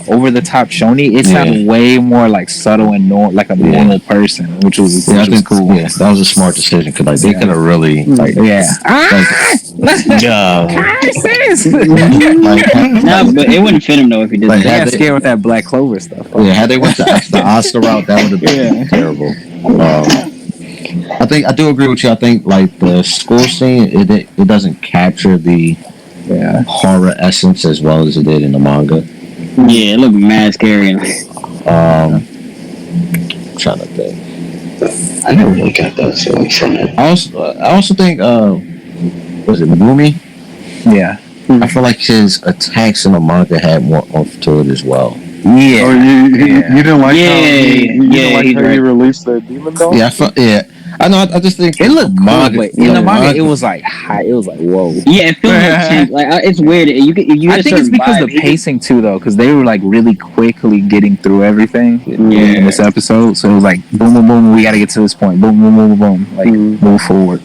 [SPEAKER 1] over the top Shoni. It sounded way more like subtle and like a normal person, which was cool.
[SPEAKER 6] Yeah, that was a smart decision because like they could have really like
[SPEAKER 2] No, but it wouldn't fit him though if he did
[SPEAKER 6] Like,
[SPEAKER 2] that.
[SPEAKER 1] I got scared with that Black Clover stuff.
[SPEAKER 6] had they went the Oscar route, that would have been terrible. I do agree with you. I think like the school scene, it doesn't capture the horror essence as well as it did in the manga.
[SPEAKER 2] Yeah, it looked mad scary.
[SPEAKER 6] I'm trying to think.
[SPEAKER 4] I never really got that feeling from it.
[SPEAKER 6] I also think was it Megumi?
[SPEAKER 1] Yeah.
[SPEAKER 6] I feel like his attacks in the manga had more oomph to it as well.
[SPEAKER 1] Yeah.
[SPEAKER 5] Or you didn't like how
[SPEAKER 2] he's
[SPEAKER 5] he
[SPEAKER 2] right.
[SPEAKER 5] released the demon doll?
[SPEAKER 6] Yeah, I know. I just think
[SPEAKER 1] It looked cool, but in the manga,
[SPEAKER 6] manga,
[SPEAKER 1] it was like high. It was like whoa.
[SPEAKER 2] Yeah, it feels intense. Like it's weird. You get
[SPEAKER 1] I think it's because the pacing too, though, because they were like really quickly getting through everything in this episode. So it was like boom, boom, boom. We got to get to this point. Boom, boom, boom, boom, boom. Like move forward.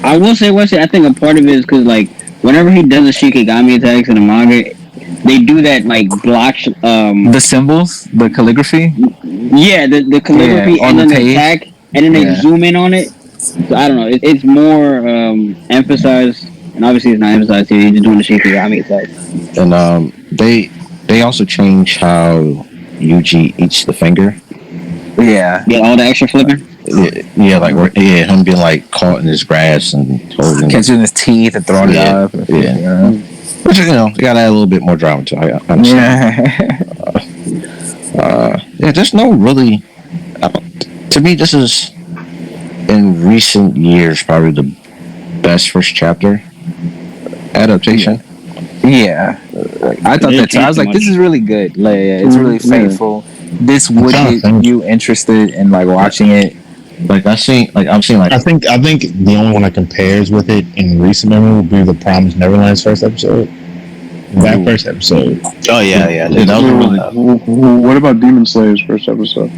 [SPEAKER 2] I will say, Wesley, I think a part of it is because like whenever he does the Shikigami attacks in the manga, they do that like block.
[SPEAKER 1] The symbols, the calligraphy.
[SPEAKER 2] Yeah, the calligraphy
[SPEAKER 1] on
[SPEAKER 2] and then
[SPEAKER 1] the
[SPEAKER 2] the
[SPEAKER 1] page.
[SPEAKER 2] attack, and then they zoom in on it. So I don't know. It's more emphasized, and obviously it's not emphasized here. You're just doing the Shikigami attack.
[SPEAKER 6] and they also changed how Yuji eats the finger.
[SPEAKER 1] Yeah.
[SPEAKER 2] Get all the extra flipping.
[SPEAKER 6] Him being like caught in his grass and holding
[SPEAKER 1] Catching his teeth and throwing it up.
[SPEAKER 6] Yeah. Which you gotta add a little bit more drama to it. I understand. There's no really. To me, this is in recent years probably the best first chapter adaptation.
[SPEAKER 1] Yeah. I thought that too. I was like, this is really good. Like, it's really faithful. This would get you interested in like watching it.
[SPEAKER 6] I think
[SPEAKER 3] the only one that compares with it in recent memory would be the Promised Neverland's first episode. That first episode.
[SPEAKER 4] Oh yeah.
[SPEAKER 6] That was really.
[SPEAKER 5] What about Demon Slayer's first episode?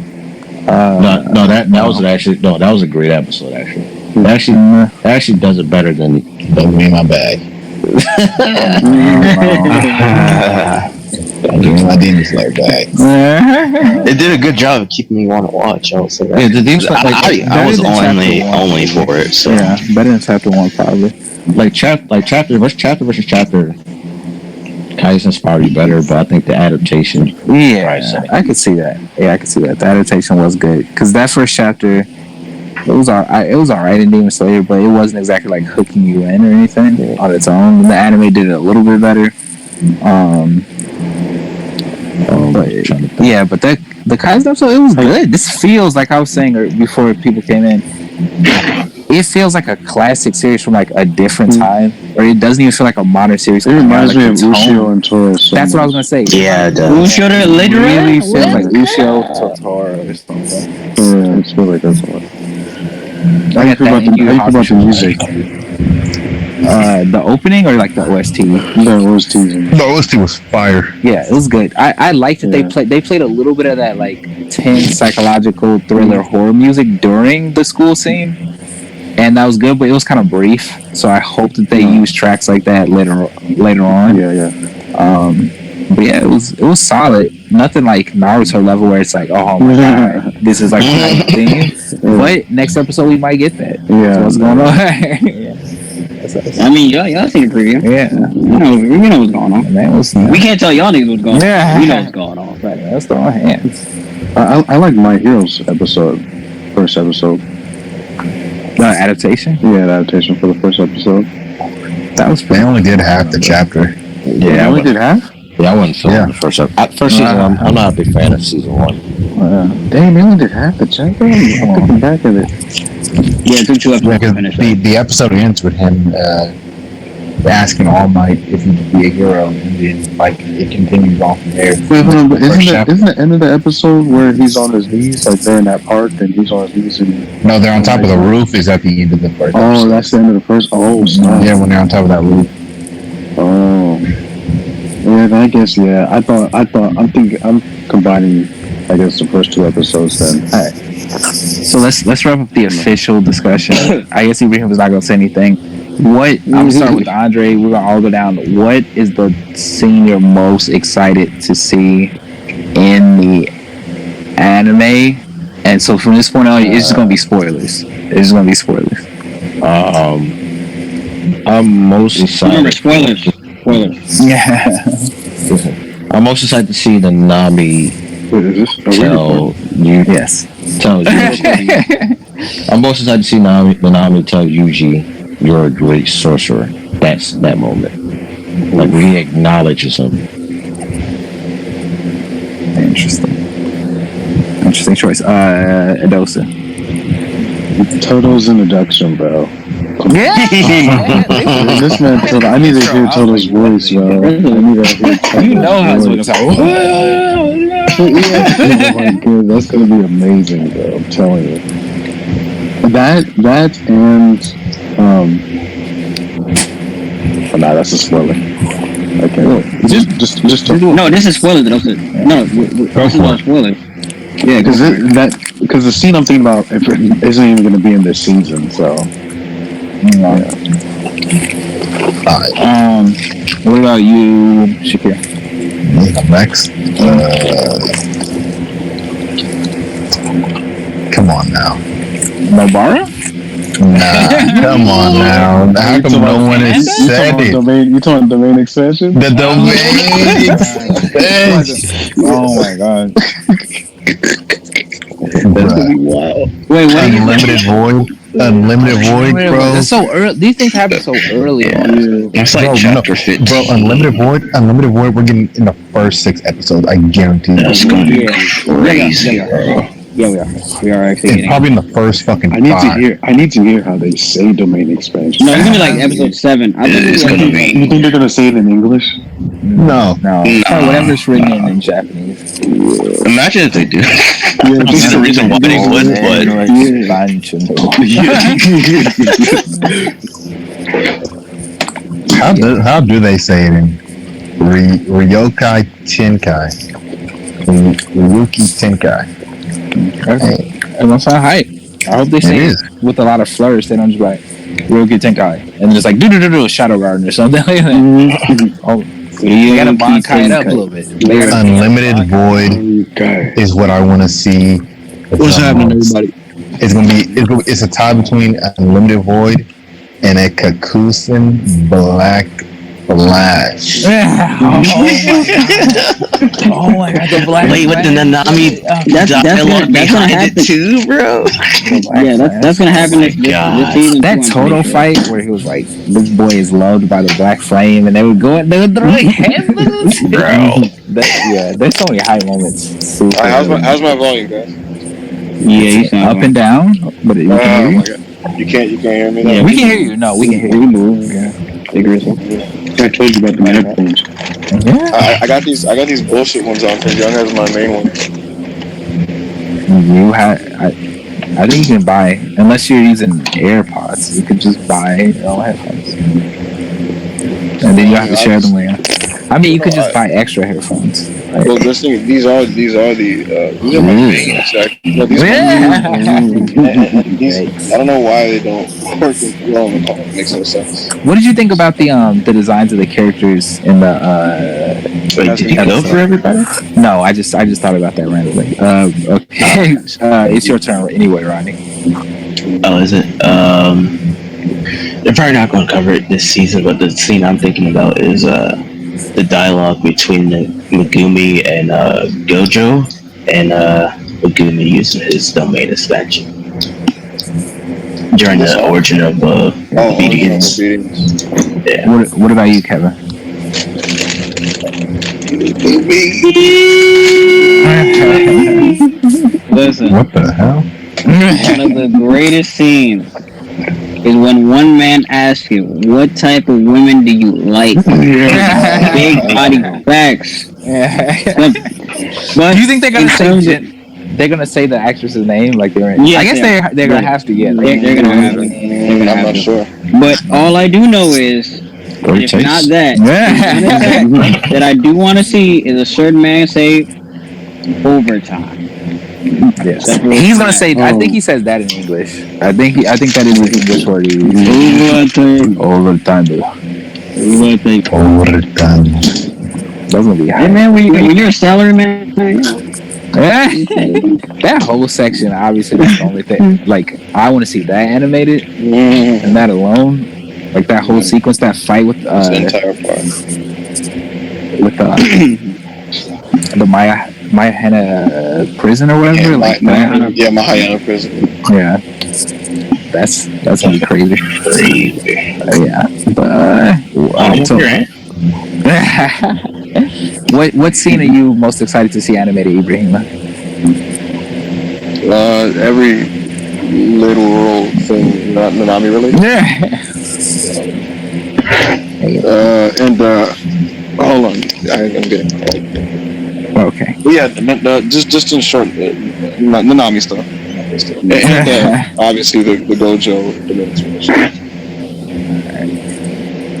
[SPEAKER 6] That was a great episode actually. That actually does it better than
[SPEAKER 3] Don't be in my bag. Don't give me my Demon Slayer bag.
[SPEAKER 4] It did a good job of keeping me want to watch. I would say that.
[SPEAKER 6] Yeah, the Demon Slayer.
[SPEAKER 4] I was only for it. So
[SPEAKER 1] Yeah, better than chapter 1 probably.
[SPEAKER 6] Chapter versus chapter. Kaisen's probably better, but I think the adaptation.
[SPEAKER 1] Yeah, I could see that. Yeah, I could see that. The adaptation was good because that first chapter, it was alright in Demon Slayer, but it wasn't exactly like hooking you in or anything on its own. The anime did it a little bit better. But the Kaizen episode, it was good. This feels like I was saying before people came in. It feels like a classic series from like a different time, or it doesn't even feel like a modern series.
[SPEAKER 5] It reminds me of
[SPEAKER 1] the tone.
[SPEAKER 5] Ushio and Taurus.
[SPEAKER 1] That's what I was gonna say.
[SPEAKER 4] yeah, it does.
[SPEAKER 2] Ushio the literal?
[SPEAKER 1] Really feels like Ushio, Totoro, or something.
[SPEAKER 5] Yeah, it's really good.
[SPEAKER 1] I get that.
[SPEAKER 5] How you feel about the music?
[SPEAKER 1] The opening or like the OST?
[SPEAKER 5] The OST.
[SPEAKER 3] The OST was fire.
[SPEAKER 1] Yeah, it was good. I liked that they played a little bit of that like tense psychological thriller horror music during the school scene, and that was good. But it was kind of brief, so I hope that they use tracks like that later on.
[SPEAKER 5] Yeah.
[SPEAKER 1] But yeah, it was solid. Nothing like Naruto level where it's like, oh my god, this is like the thing. But next episode we might get that.
[SPEAKER 5] Yeah.
[SPEAKER 1] So what's going on?
[SPEAKER 2] I mean, y'all seen the preview.
[SPEAKER 1] Yeah.
[SPEAKER 2] We know what's going on.
[SPEAKER 1] Man,
[SPEAKER 2] We can't tell y'all niggas what's going on.
[SPEAKER 1] Yeah.
[SPEAKER 2] We know what's going on.
[SPEAKER 1] Right, let's throw our hands.
[SPEAKER 5] I like My Hero's first episode.
[SPEAKER 1] Adaptation.
[SPEAKER 5] Yeah, the adaptation for the first episode.
[SPEAKER 1] That was
[SPEAKER 3] They
[SPEAKER 1] pretty.
[SPEAKER 3] only did half the chapter.
[SPEAKER 5] They only did half.
[SPEAKER 6] Yeah, I wasn't feeling
[SPEAKER 3] Yeah.
[SPEAKER 6] the first episode. First season, I'm not a big fan of season 1.
[SPEAKER 5] Dang, they only did half the chapter. I'm thinking back at it.
[SPEAKER 2] Yeah, it took 2 episodes to finish that.
[SPEAKER 3] The episode ends with him asking All Might if he could be a hero, and then like it continues on from there.
[SPEAKER 5] Wait, hold on, but
[SPEAKER 3] First
[SPEAKER 5] isn't
[SPEAKER 3] chapter.
[SPEAKER 5] the end of the episode where he's on his knees, like they're in that park, and he's on his knees and
[SPEAKER 3] No, they're on top of the roof. Is at the end of the first.
[SPEAKER 5] oh,
[SPEAKER 3] episode.
[SPEAKER 5] that's the end of the first. Oh, snap.
[SPEAKER 3] Yeah, when they're on top of that roof.
[SPEAKER 5] Oh, yeah. I guess I'm combining. I guess the first 2 episodes then.
[SPEAKER 1] So let's wrap up the official discussion. I guess Ibrahim was not going to say anything. What I'm gonna start with Andre. We're gonna all go down. What is the scene you're most excited to see in the anime? And so from this point on, it's just gonna be spoilers. It's just gonna be spoilers.
[SPEAKER 6] I'm most
[SPEAKER 2] Remember,
[SPEAKER 6] excited.
[SPEAKER 2] spoilers.
[SPEAKER 1] Yeah.
[SPEAKER 6] I'm most excited to see the Nami
[SPEAKER 5] Wait, is this?
[SPEAKER 6] tell you.
[SPEAKER 1] Yes.
[SPEAKER 6] Tell Yuji. I'm most excited to see the Nami tell Yuji, "You're a great sorcerer." That's that moment. Like when he acknowledges him.
[SPEAKER 1] Interesting choice. Adosa.
[SPEAKER 5] Toto's introduction, bro.
[SPEAKER 1] Yeah.
[SPEAKER 5] This man, Toto, I need to hear Toto's voice, bro. I need to hear Toto's
[SPEAKER 1] You know how it's
[SPEAKER 5] voice.
[SPEAKER 1] gonna sound.
[SPEAKER 5] Oh my god, that's gonna be amazing, bro. I'm telling you. That and oh, nah, that's a spoiler. Okay, just
[SPEAKER 2] No, this is spoilers. No, this is not spoilers.
[SPEAKER 5] yeah, because the scene I'm thinking about isn't even gonna be in this season, so yeah.
[SPEAKER 1] What about you, Shakir?
[SPEAKER 3] Next. Come on now.
[SPEAKER 1] Nobara?
[SPEAKER 3] Nah, come on now. How come no one has said it?
[SPEAKER 5] You talking domain extension?
[SPEAKER 3] The domain extension.
[SPEAKER 1] Oh my god.
[SPEAKER 2] Wow. Wait, what?
[SPEAKER 3] Unlimited void. Unlimited void, bro.
[SPEAKER 1] That's so early. These things happen so early on.
[SPEAKER 4] It's like
[SPEAKER 3] Bro,
[SPEAKER 4] chapter 15.
[SPEAKER 3] Bro, Unlimited Void, we're getting in the first 6 episodes, I guarantee you.
[SPEAKER 4] That's gonna be
[SPEAKER 2] Yeah.
[SPEAKER 4] crazy, bro.
[SPEAKER 2] Yeah, we are actually
[SPEAKER 3] It's
[SPEAKER 2] getting.
[SPEAKER 3] probably in the first fucking
[SPEAKER 5] I need
[SPEAKER 3] 5.
[SPEAKER 5] to hear how they say domain expansion.
[SPEAKER 2] No, it's gonna be like episode 7. I think
[SPEAKER 4] It's gonna be.
[SPEAKER 5] You think they're gonna say it in English?
[SPEAKER 3] No.
[SPEAKER 1] No, whatever's written in Japanese.
[SPEAKER 4] Imagine if they do.
[SPEAKER 5] Yeah,
[SPEAKER 4] There's a reason why they would, but
[SPEAKER 3] How do they say it in Ryokai Tenkai? Ryuki Tenkai.
[SPEAKER 1] Everyone's so hype. I hope they say
[SPEAKER 3] It
[SPEAKER 1] it
[SPEAKER 3] is.
[SPEAKER 1] with a lot of flourish. They don't just be like Ryoki Tenkai and just like do Shadow Garden or something like that. Oh, you gotta bankai it up a little bit.
[SPEAKER 3] Unlimited Void
[SPEAKER 5] Okay.
[SPEAKER 3] is what I want to see.
[SPEAKER 2] What's happening, everybody?
[SPEAKER 3] It's a tie between Unlimited Void and a Kakusen Black Flash.
[SPEAKER 1] Oh my god, the black.
[SPEAKER 4] Wait, with the Nanami
[SPEAKER 2] That's
[SPEAKER 4] dialogue
[SPEAKER 2] gonna
[SPEAKER 4] behind
[SPEAKER 2] happen.
[SPEAKER 4] it too, bro.
[SPEAKER 2] Yeah, that's gonna happen this season.
[SPEAKER 1] That
[SPEAKER 2] too, I'm
[SPEAKER 1] Toto
[SPEAKER 2] pretty sure.
[SPEAKER 1] fight where he was like, "This boy is loved by the Black Flame," and they would throwing hands,
[SPEAKER 4] Bro.
[SPEAKER 1] There's so many high moments. Super.
[SPEAKER 7] How's my volume, guys?
[SPEAKER 2] Yeah, he's
[SPEAKER 1] up and down, but we can hear
[SPEAKER 7] Oh
[SPEAKER 1] you.
[SPEAKER 7] my god. You can't hear me?
[SPEAKER 1] Yeah, we can hear you. No, we can hear you.
[SPEAKER 5] I told you about the headphones.
[SPEAKER 1] Yeah.
[SPEAKER 7] I got these bullshit ones on because Young has my main one.
[SPEAKER 1] I think you can buy, unless you're using AirPods, you could just buy your own headphones. And then you have to share them later. I mean, you could just buy extra headphones.
[SPEAKER 7] Well, these are my main ones. These are these, I don't know why they don't work as well. It makes no sense.
[SPEAKER 1] What did you think about the designs of the characters in the
[SPEAKER 4] Wait, did you go for everybody?
[SPEAKER 1] No, I just thought about that randomly. Okay, it's your turn anyway, Rodney.
[SPEAKER 4] Oh, is it? They're probably not going to cover it this season, but the scene I'm thinking about is the dialogue between Megumi and Gojo, and Megumi using his domain expansion during the origin of obedience. Yeah.
[SPEAKER 1] What about you, Kevin?
[SPEAKER 2] Listen,
[SPEAKER 3] What the hell?
[SPEAKER 2] one of the greatest scenes is when one man asks you, "What type of women do you like?" Big body facts. But
[SPEAKER 1] Do you think they're gonna
[SPEAKER 2] in
[SPEAKER 1] say
[SPEAKER 2] terms of-
[SPEAKER 1] they're gonna say the actress's name? Like they're
[SPEAKER 2] Yes,
[SPEAKER 1] I guess they're gonna have to. Yeah,
[SPEAKER 2] they're gonna have to. They're gonna
[SPEAKER 7] I'm
[SPEAKER 2] have
[SPEAKER 7] not
[SPEAKER 2] to.
[SPEAKER 7] sure.
[SPEAKER 2] But all I do know is,
[SPEAKER 6] Great
[SPEAKER 2] if
[SPEAKER 6] taste.
[SPEAKER 2] not that, one attack that I do want to see is a certain man say overtime.
[SPEAKER 1] Yes. He's gonna say. I think he says that in English. I think that is the English word he uses.
[SPEAKER 2] Overtime.
[SPEAKER 1] Overtime, bro.
[SPEAKER 3] Overtime.
[SPEAKER 1] That's gonna be
[SPEAKER 2] Hey
[SPEAKER 1] high.
[SPEAKER 2] man, when you're a salary man,
[SPEAKER 1] That whole section, obviously, that's the only thing. Like, I want to see that animated, and that alone, like that whole sequence, that fight with
[SPEAKER 7] This entire part.
[SPEAKER 1] the Maya Hanna prison or whatever.
[SPEAKER 7] Yeah,
[SPEAKER 1] like
[SPEAKER 7] Mahayana prison.
[SPEAKER 1] yeah, that's gonna be crazy. Yeah, but what scene are you most excited to see animated, Ibrahima?
[SPEAKER 7] Every literal thing not Nanami related. Hold on, I'm getting.
[SPEAKER 1] Okay.
[SPEAKER 7] But yeah, just in short, Nanami stuff. And obviously the Gojo dimension.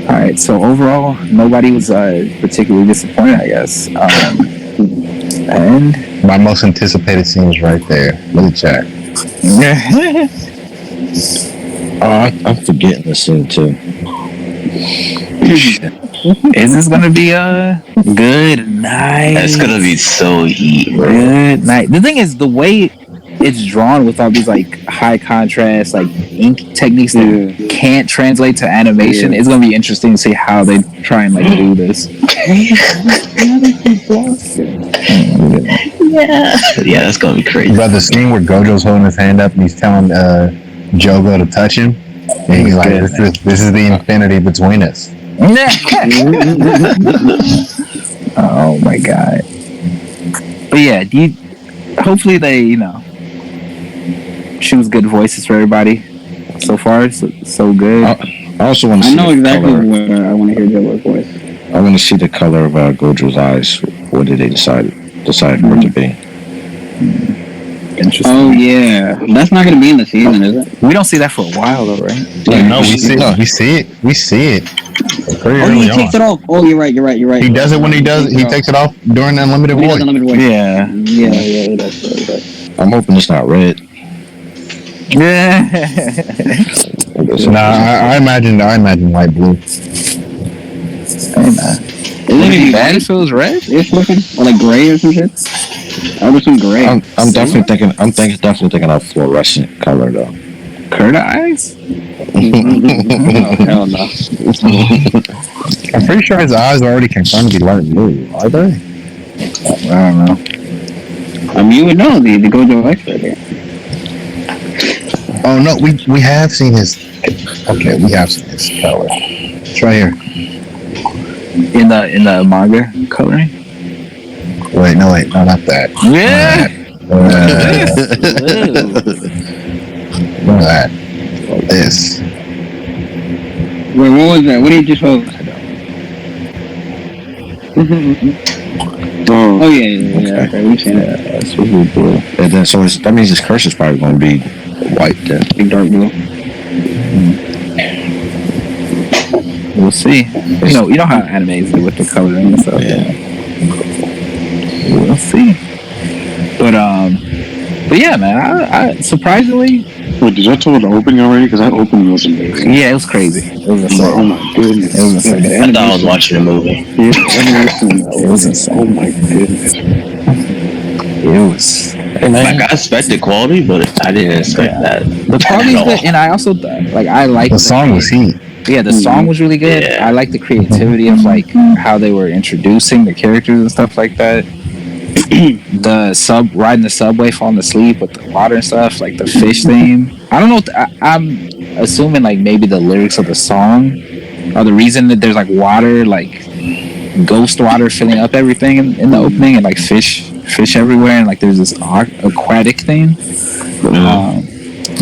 [SPEAKER 1] All right. So overall, nobody was particularly disappointed, I guess. And
[SPEAKER 3] My most anticipated scene is right there. Let me check.
[SPEAKER 6] I'm forgetting the scene too.
[SPEAKER 1] Is this gonna be a good night?
[SPEAKER 4] It's gonna be so heat, bro.
[SPEAKER 1] Good night. The thing is, the way it's drawn with all these like high contrast, like ink techniques that can't translate to animation, it's gonna be interesting to see how they try and like do this.
[SPEAKER 4] Yeah, that's gonna be crazy.
[SPEAKER 3] But the scene where Gojo's holding his hand up and he's telling Jogo to touch him, and he's like, "This is the infinity between us."
[SPEAKER 1] Oh my god. But yeah, hopefully they, choose good voices for everybody. So far, so good.
[SPEAKER 6] I also want to
[SPEAKER 2] I
[SPEAKER 6] see
[SPEAKER 2] know
[SPEAKER 6] the
[SPEAKER 2] exactly
[SPEAKER 6] color.
[SPEAKER 2] what I want to hear Joe's voice.
[SPEAKER 6] I want to see the color of Gojo's eyes. What did they decide for it to be?
[SPEAKER 1] Interesting.
[SPEAKER 2] Oh yeah, that's not gonna be in the season, is it?
[SPEAKER 1] We don't see that for a while though, right?
[SPEAKER 3] No, we see it. Pretty
[SPEAKER 2] Oh,
[SPEAKER 3] early
[SPEAKER 2] he takes
[SPEAKER 3] on.
[SPEAKER 2] it off. Oh, you're right.
[SPEAKER 3] He does it when he takes it off during Unlimited
[SPEAKER 2] When he does
[SPEAKER 3] Void.
[SPEAKER 2] Unlimited Void.
[SPEAKER 1] Yeah.
[SPEAKER 2] Yeah, that's right.
[SPEAKER 6] I'm hoping it's not red.
[SPEAKER 1] Yeah.
[SPEAKER 3] Nah, I imagine light blue.
[SPEAKER 1] Hey, man.
[SPEAKER 2] Isn't it be
[SPEAKER 1] Bad
[SPEAKER 2] white?
[SPEAKER 1] if it was red?
[SPEAKER 2] It's looking or like gray or some shit. I was some gray.
[SPEAKER 6] I'm definitely thinking of fluorescent color though.
[SPEAKER 1] Curd eyes?
[SPEAKER 2] Hell no.
[SPEAKER 3] I'm pretty sure his eyes are already confirmed to be light blue. Are they?
[SPEAKER 1] I don't know.
[SPEAKER 2] I mean, you would know the Gojo expert here.
[SPEAKER 3] Oh no, we have seen his. Okay, we have seen his color. It's right here.
[SPEAKER 1] In the manga coloring?
[SPEAKER 3] Wait, no, not that.
[SPEAKER 1] Yeah.
[SPEAKER 3] Not that. This.
[SPEAKER 2] Wait, what was that? What did you just hold? Oh yeah. Okay, we've seen it.
[SPEAKER 1] That's what we do.
[SPEAKER 6] And then that means his curse is probably going to be white then.
[SPEAKER 2] Big dark blue.
[SPEAKER 1] We'll see. You know how animes do with the coloring and stuff.
[SPEAKER 6] Yeah.
[SPEAKER 1] We'll see. But yeah, man. I surprisingly,
[SPEAKER 5] Wait, did y'all talk about the opening already? Because that opening was amazing.
[SPEAKER 1] yeah, it was crazy. It was insane.
[SPEAKER 5] Oh my goodness.
[SPEAKER 1] It was insane.
[SPEAKER 5] The
[SPEAKER 4] I thought I was
[SPEAKER 5] animation-
[SPEAKER 4] watching a movie.
[SPEAKER 5] Yeah, the animation,
[SPEAKER 1] It was insane.
[SPEAKER 5] Oh my goodness.
[SPEAKER 1] It was.
[SPEAKER 4] Like I expected quality, but I didn't expect that.
[SPEAKER 1] The quality is good, and I also I like
[SPEAKER 3] The song was heat.
[SPEAKER 1] Yeah, the song was really good.
[SPEAKER 4] Yeah.
[SPEAKER 1] I like the creativity of like how they were introducing the characters and stuff like that. the riding the subway, falling asleep with the water and stuff, like the fish theme. I don't know. I'm assuming like maybe the lyrics of the song are the reason that there's like water, like ghost water filling up everything in the opening, and like fish everywhere, and like there's this aquatic thing.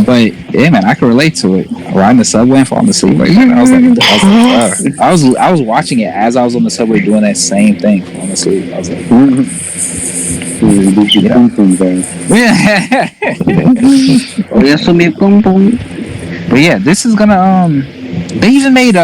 [SPEAKER 1] But yeah, man, I can relate to it. Riding the subway and falling asleep like that. I was watching it as I was on the subway doing that same thing, falling asleep. I was like, but yeah, this is gonna they even made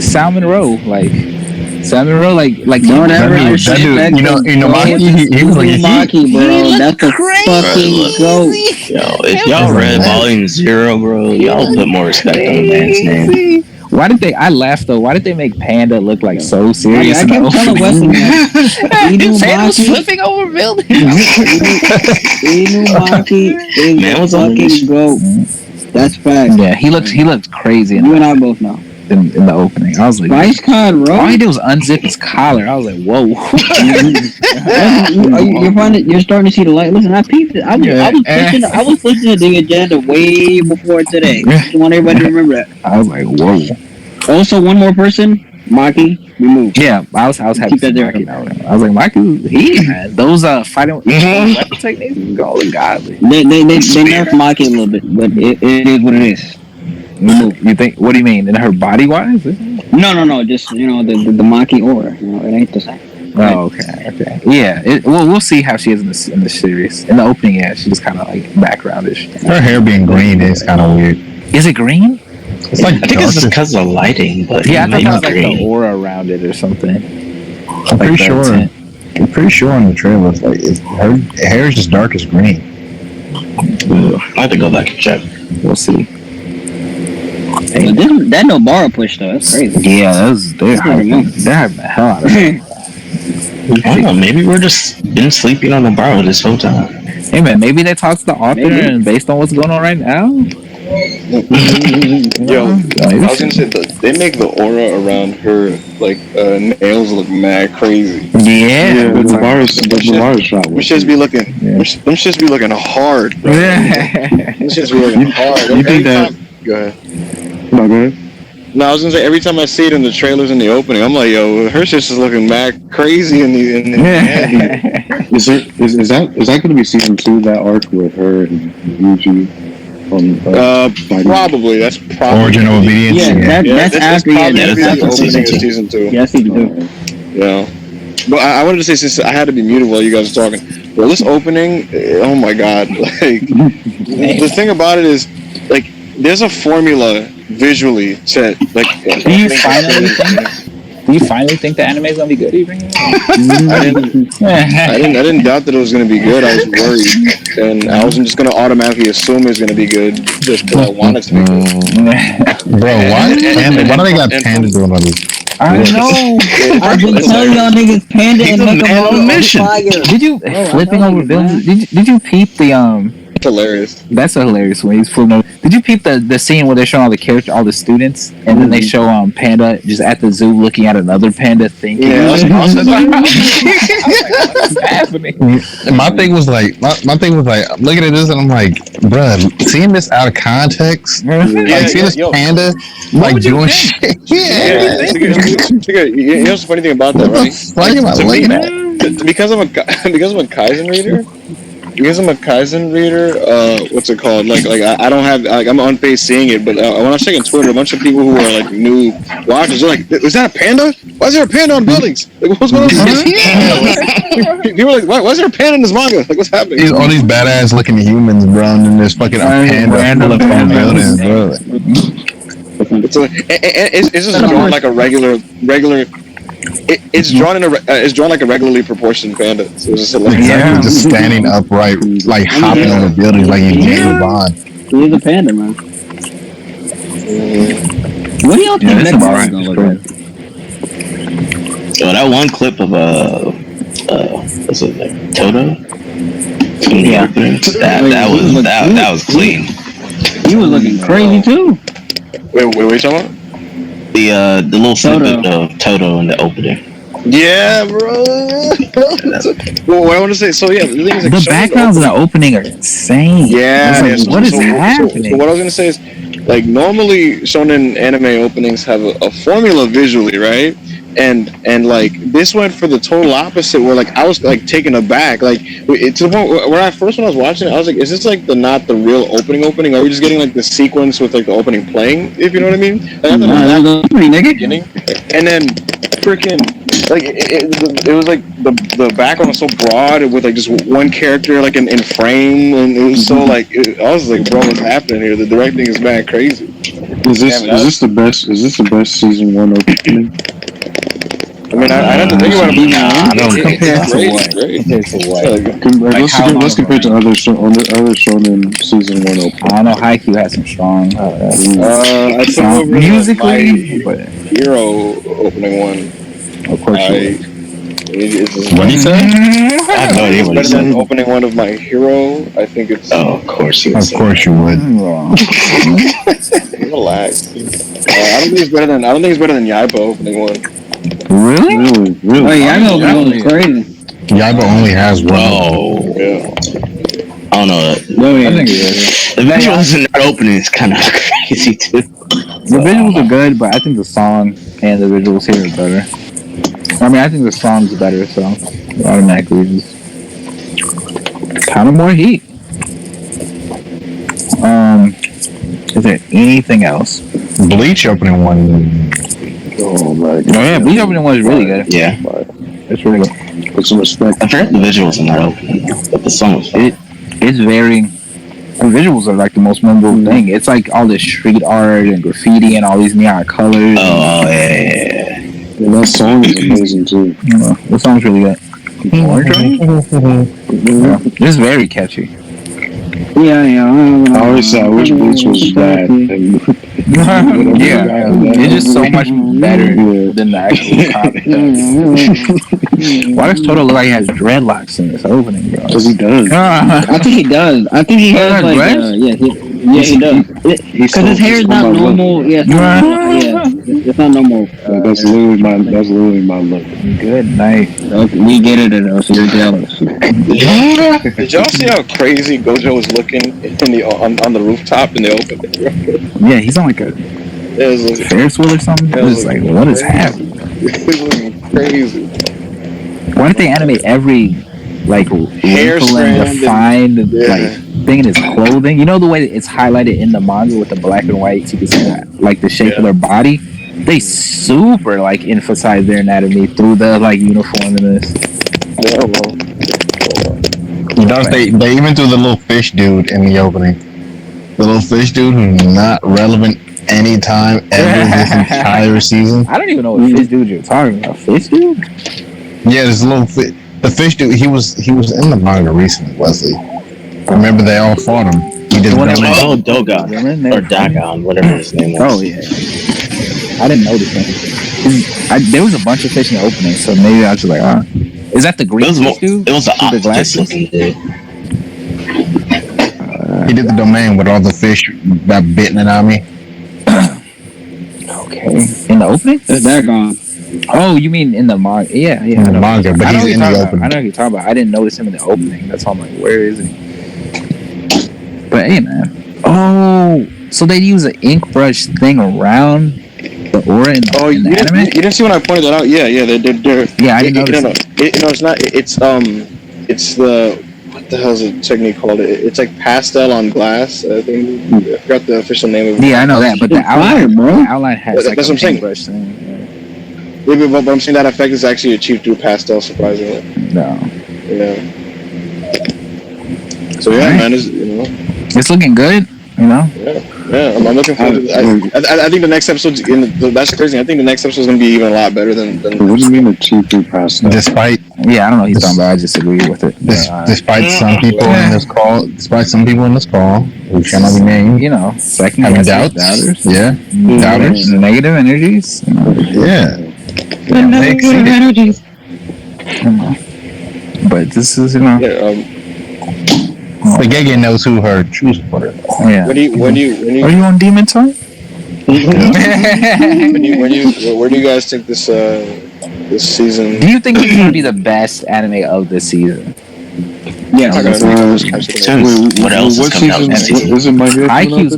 [SPEAKER 1] salmon roe like
[SPEAKER 2] Don't ever
[SPEAKER 3] That dude, you know, Maki, he was like,
[SPEAKER 2] Maki, bro. That's a fucking goat.
[SPEAKER 4] Yo, if y'all read Volume 0, bro, y'all put more respect on the man's name.
[SPEAKER 1] why did they? I laughed though. Why did they make Panda look like so serious?
[SPEAKER 2] I kept telling Wesley,
[SPEAKER 1] Panda was flipping over buildings.
[SPEAKER 2] Maki is
[SPEAKER 4] Man was
[SPEAKER 2] a
[SPEAKER 4] on
[SPEAKER 2] fucking goat. That's fact.
[SPEAKER 1] Yeah, he looked crazy
[SPEAKER 2] You and I both know.
[SPEAKER 1] in the opening. I was like,
[SPEAKER 2] Vice Con, bro.
[SPEAKER 1] all he did was unzip his collar. I was like, whoa.
[SPEAKER 2] You're starting to see the light. Listen, I peeped it. I was pushing the agenda way before today. I just want everybody to remember that.
[SPEAKER 1] I was like, whoa.
[SPEAKER 2] Also, one more person, Maki, removed.
[SPEAKER 1] Yeah, I was happy
[SPEAKER 2] Keep
[SPEAKER 1] to see
[SPEAKER 2] that there.
[SPEAKER 1] Maki now. I was like, Maki, he man. Those fighting weapon techniques is golden godly.
[SPEAKER 2] They nerfed Maki a little bit, but it is what it is.
[SPEAKER 1] You think? What do you mean? In her body wise?
[SPEAKER 2] No. Just the Maki aura. It ain't the same.
[SPEAKER 1] Oh, okay. Yeah. We'll see how she is in the series. In the opening, yeah, she's just kind of like backgroundish.
[SPEAKER 3] her hair being green is kind of weird.
[SPEAKER 1] Is it green?
[SPEAKER 3] It's like
[SPEAKER 4] I think it's just because of the lighting, but
[SPEAKER 1] Yeah, I thought
[SPEAKER 4] maybe
[SPEAKER 1] that was like
[SPEAKER 4] green.
[SPEAKER 1] the aura around it or something.
[SPEAKER 3] I'm pretty sure. I'm pretty sure on the trailer, it's like her hair is just dark as green.
[SPEAKER 4] I have to go back and check.
[SPEAKER 1] We'll see.
[SPEAKER 2] That Nobara push though, that's crazy.
[SPEAKER 1] Yeah, they're hyping the hell out of it.
[SPEAKER 4] I don't know, maybe we're just been sleeping on the borrow this whole time.
[SPEAKER 1] Hey man, maybe they talked to the author
[SPEAKER 2] Maybe.
[SPEAKER 1] and based on what's going on right now.
[SPEAKER 7] Yo, I was gonna say they make the aura around her like nails look mad crazy.
[SPEAKER 1] Yeah,
[SPEAKER 5] the virus shot.
[SPEAKER 7] Them shits be looking. Them shits be looking hard, bro. Them shits be looking hard.
[SPEAKER 5] You think
[SPEAKER 7] Every
[SPEAKER 5] that-
[SPEAKER 7] time- Go ahead.
[SPEAKER 5] No, go ahead.
[SPEAKER 7] No, I was gonna say every time I see it in the trailers in the opening, I'm like, yo, her shit's is looking mad crazy in the end.
[SPEAKER 5] Is that going to be season 2? That arc with her and Yuji
[SPEAKER 7] Probably. That's probably
[SPEAKER 3] Origin of Obedience.
[SPEAKER 2] Yeah, that's after.
[SPEAKER 7] probably
[SPEAKER 2] Yeah,
[SPEAKER 7] the
[SPEAKER 2] that's
[SPEAKER 7] opening
[SPEAKER 2] season
[SPEAKER 7] of
[SPEAKER 2] two.
[SPEAKER 7] season 2.
[SPEAKER 2] Yeah, season 2.
[SPEAKER 7] Yeah. But I wanted to say, since I had to be muted while you guys were talking, well, this opening, oh my god, like the thing about it is, like, there's a formula visually set. Like,
[SPEAKER 1] Do you finally think the anime is gonna be good? Even?
[SPEAKER 7] I didn't doubt that it was gonna be good. I was worried, and I wasn't just gonna automatically assume it was gonna be good just because I wanted to be good.
[SPEAKER 3] Bro, why do they got Panda doing all this?
[SPEAKER 1] I know.
[SPEAKER 2] I've been telling y'all niggas Panda and Mecha on
[SPEAKER 4] mission.
[SPEAKER 2] fire.
[SPEAKER 1] Did you flipping
[SPEAKER 2] I know
[SPEAKER 1] over
[SPEAKER 2] you,
[SPEAKER 1] villains? Did you peep the
[SPEAKER 7] It's hilarious.
[SPEAKER 1] That's a hilarious one. He's flipping over. Did you peep the scene where they're showing all the characters, all the students, and then they show Panda just at the zoo looking at another panda thinking?
[SPEAKER 7] Yeah,
[SPEAKER 1] What's happening?
[SPEAKER 3] My thing was like, I'm looking at this and I'm like, bruh, seeing this out of context, like seeing this Panda like
[SPEAKER 1] would you
[SPEAKER 3] doing
[SPEAKER 1] think?
[SPEAKER 3] shit. Yeah.
[SPEAKER 7] You know what's the funny thing about that, right?
[SPEAKER 3] Why am I
[SPEAKER 7] To me,
[SPEAKER 3] looking at?
[SPEAKER 7] because I'm a Kaizen reader. What's it called? Like I don't have, like, I'm on face seeing it, but when I was checking Twitter, a bunch of people who are like new watchers are like, "Is that a panda? Why is there a panda on buildings? Like, what's going on?" People are like, "Why is there a panda in this manga? Like, what's happening?"
[SPEAKER 3] All these badass looking humans, bro, and then there's fucking a panda full of buildings, bro.
[SPEAKER 7] It's just drawn like a regular. It's drawn like a regularly proportioned panda. So it's just like,
[SPEAKER 3] Exactly, just standing upright, like hopping on the buildings, like in James Bond.
[SPEAKER 2] He is a panda, man. What do y'all think
[SPEAKER 1] this is
[SPEAKER 2] Mecha
[SPEAKER 1] alright.
[SPEAKER 2] is gonna look like?
[SPEAKER 4] So that one clip of what's it like Toto?
[SPEAKER 1] Yeah.
[SPEAKER 4] That was clean.
[SPEAKER 2] He was looking crazy too.
[SPEAKER 7] wait, what are you talking about?
[SPEAKER 4] The little snippet of Toto in the opening.
[SPEAKER 7] Yeah, bro. Well, what I want to say, so yeah, the thing is, like,
[SPEAKER 1] The backgrounds in the opening are insane.
[SPEAKER 7] yeah,
[SPEAKER 1] It's like, what is happening?
[SPEAKER 7] So what I was gonna say is, like, normally shonen anime openings have a formula visually, right? And like this went for the total opposite, where like I was like taken aback, like to the point where when I was watching it, I was like, is this like not the real opening? Are we just getting like the sequence with like the opening playing? If you know what I mean? Like, I thought it was that
[SPEAKER 2] nigga.
[SPEAKER 7] beginning, and then freaking like it was like the background was so broad with like just one character like in frame, and it was so like I was like, bro, what's happening here? The directing is mad crazy.
[SPEAKER 5] Is this the best? Is this the best season 1 opening?
[SPEAKER 7] I mean, I have to think about it.
[SPEAKER 6] I don't think
[SPEAKER 1] Compared
[SPEAKER 6] so.
[SPEAKER 1] to
[SPEAKER 7] Great,
[SPEAKER 1] what?
[SPEAKER 7] it's great.
[SPEAKER 1] Compared to what?
[SPEAKER 5] Let's compare to other shonen season 1 opening.
[SPEAKER 1] I don't know. Haikyuu has some strong.
[SPEAKER 7] I took over
[SPEAKER 1] musically,
[SPEAKER 7] my
[SPEAKER 1] but
[SPEAKER 7] Hero opening one.
[SPEAKER 1] of course you would.
[SPEAKER 6] What do you say? I have no idea
[SPEAKER 7] It's
[SPEAKER 6] what
[SPEAKER 7] better
[SPEAKER 6] he
[SPEAKER 7] than
[SPEAKER 6] said.
[SPEAKER 7] opening one of my Hero. I think it's.
[SPEAKER 4] Oh, of course you would.
[SPEAKER 3] Of course you would.
[SPEAKER 7] Relax. I don't think it's better than Yaiba opening one.
[SPEAKER 1] Really?
[SPEAKER 2] Oh yeah, I know that was crazy.
[SPEAKER 3] Yaiba only has one.
[SPEAKER 4] Bro,
[SPEAKER 7] Yeah.
[SPEAKER 4] I don't know.
[SPEAKER 2] Oh
[SPEAKER 1] I
[SPEAKER 2] yeah.
[SPEAKER 1] think it is.
[SPEAKER 4] The visuals in that opening is kind of crazy too.
[SPEAKER 1] The visuals are good, but I think the song and the visuals here are better. I mean, I think the song's better, so automatically just kind of more heat. Is there anything else?
[SPEAKER 3] Bleach opening one.
[SPEAKER 5] Oh my
[SPEAKER 1] Oh
[SPEAKER 5] god.
[SPEAKER 1] yeah, Bleach opening was really good.
[SPEAKER 4] Yeah,
[SPEAKER 1] It's really good.
[SPEAKER 5] Put some respect.
[SPEAKER 4] I forgot the visuals in that opening, but the song was fun.
[SPEAKER 1] It's very. The visuals are like the most memorable thing. It's like all this street art and graffiti and all these neon colors.
[SPEAKER 4] Oh yeah.
[SPEAKER 5] And that song is amazing too.
[SPEAKER 1] The song's really good. Yeah, it's very catchy.
[SPEAKER 2] Yeah.
[SPEAKER 5] I always say I wish Bleach was bad.
[SPEAKER 1] Yeah, it's just so much better than the actual comic. Why does Toto look like he has dreadlocks in this opening, bro?
[SPEAKER 5] Because he does.
[SPEAKER 2] I think he does. I think he has like he does. Because his hair is not normal. Yeah, it's not normal.
[SPEAKER 5] That's literally my look.
[SPEAKER 1] Good night.
[SPEAKER 2] Okay, we get it though, so you're jealous.
[SPEAKER 7] Did y'all see how crazy Gojo was looking in the on the rooftop in the opening?
[SPEAKER 1] Yeah, he's on like a
[SPEAKER 7] It was looking,
[SPEAKER 1] Ferris wheel or something.
[SPEAKER 7] Yeah,
[SPEAKER 1] It was like, what is happening?
[SPEAKER 7] it was looking crazy.
[SPEAKER 1] Why did they animate every like
[SPEAKER 7] Hair
[SPEAKER 1] wrinkle
[SPEAKER 7] strand
[SPEAKER 1] and defined
[SPEAKER 7] yeah.
[SPEAKER 1] like thing in his clothing? You know the way that it's highlighted in the manga with the black and white, so you can see that, like the shape of their body. They super like emphasize their anatomy through the like uniform in this.
[SPEAKER 7] Yeah, well,
[SPEAKER 3] You know, they even threw the little fish dude in the opening. The little fish dude who's not relevant anytime ever this entire season.
[SPEAKER 1] I don't even know what fish dude you're talking about. Fish dude?
[SPEAKER 3] Yeah, this little the fish dude. He was in the manga recently, Wesley. Remember they all fought him. He did
[SPEAKER 4] Oh, Dogon or Dagon, whatever his name was.
[SPEAKER 1] Oh yeah. I didn't notice that. There was a bunch of fish in the opening, so maybe I was just like, ah. Is that the green fish dude?
[SPEAKER 4] It was the
[SPEAKER 1] With the
[SPEAKER 4] octopus
[SPEAKER 1] glasses?
[SPEAKER 4] looking dude.
[SPEAKER 3] He did the domain with all the fish that bit Nanami.
[SPEAKER 1] Okay. In the opening?
[SPEAKER 2] They're gone.
[SPEAKER 1] Oh, you mean in the manga? Yeah.
[SPEAKER 3] In the manga, but
[SPEAKER 1] I know
[SPEAKER 3] he's in
[SPEAKER 1] what
[SPEAKER 3] the
[SPEAKER 1] you're talking about.
[SPEAKER 3] opening.
[SPEAKER 1] I know what you're talking about. I didn't notice him in the opening. That's why I'm like, where is he? But hey, man. Oh, so they use an ink brush thing around the aura in the, in the anime?
[SPEAKER 7] you didn't see when I pointed that out? Yeah, they're
[SPEAKER 1] Yeah, I didn't notice.
[SPEAKER 7] No, it's not. It's the what the hell is the technique called? It's like pastel on glass. I think I forgot the official name of it.
[SPEAKER 1] Yeah, I know that, but the outline,
[SPEAKER 2] bro.
[SPEAKER 1] the outline has like
[SPEAKER 7] That's
[SPEAKER 1] a
[SPEAKER 7] what I'm saying.
[SPEAKER 1] paintbrush thing.
[SPEAKER 7] Yeah, but I'm saying that effect is actually achieved through pastel, surprisingly.
[SPEAKER 1] No,
[SPEAKER 7] Yeah. So yeah,
[SPEAKER 1] Right.
[SPEAKER 7] man,
[SPEAKER 1] it's looking good. You know,
[SPEAKER 7] yeah. I'm looking forward to I think the next episode. That's crazy. I think the next episode is going to be even a lot better than.
[SPEAKER 5] What do you mean achieve through past that?
[SPEAKER 3] Despite
[SPEAKER 1] yeah, I don't know what he's talking about. I just agree with it.
[SPEAKER 3] despite some people in this call, who shall not be named,
[SPEAKER 1] You know, second
[SPEAKER 3] having
[SPEAKER 1] guessers,
[SPEAKER 3] doubts.
[SPEAKER 1] doubters,
[SPEAKER 3] Yeah, doubters.
[SPEAKER 1] negative energies. You know,
[SPEAKER 3] Yeah.
[SPEAKER 1] but this is
[SPEAKER 7] Yeah.
[SPEAKER 3] The Gege knows who her true supporter is.
[SPEAKER 1] yeah.
[SPEAKER 7] When you
[SPEAKER 1] Are you on Demon Time?
[SPEAKER 7] where do you guys think this this season.
[SPEAKER 1] Do you think it's gonna be the best anime of the season?
[SPEAKER 2] Yes.
[SPEAKER 7] I'm not gonna make this
[SPEAKER 4] What else is
[SPEAKER 5] What
[SPEAKER 4] coming out
[SPEAKER 5] season?
[SPEAKER 4] this season?
[SPEAKER 5] Is it My Hero?
[SPEAKER 1] Haikyuu's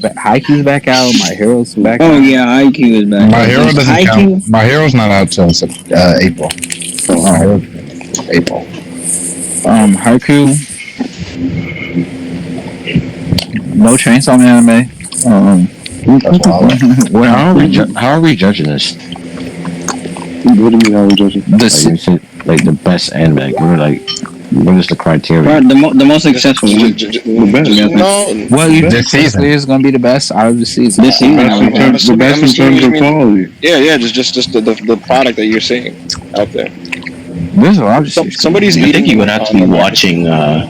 [SPEAKER 1] back out. My Hero's back
[SPEAKER 2] Oh
[SPEAKER 1] out.
[SPEAKER 2] yeah, IQ is back.
[SPEAKER 3] My Hero doesn't
[SPEAKER 2] IQ?
[SPEAKER 3] count. My Hero's not out till April. My Hero, April.
[SPEAKER 1] Haiku. No Chainsaw Man anime.
[SPEAKER 3] That's wild.
[SPEAKER 6] Well, how are we judging this?
[SPEAKER 5] What do you mean? How we judging?
[SPEAKER 1] The
[SPEAKER 6] Like the best anime. What is the criteria?
[SPEAKER 2] Right, the most successful one.
[SPEAKER 7] No,
[SPEAKER 1] well, you
[SPEAKER 3] This
[SPEAKER 1] think
[SPEAKER 3] season.
[SPEAKER 1] is gonna be the best out of the season.
[SPEAKER 2] This season,
[SPEAKER 5] The best in terms of quality.
[SPEAKER 7] yeah, just the product that you're seeing out there.
[SPEAKER 1] There's a lot of shit.
[SPEAKER 7] Somebody's
[SPEAKER 4] I
[SPEAKER 7] eating.
[SPEAKER 4] think you would have to be watching. I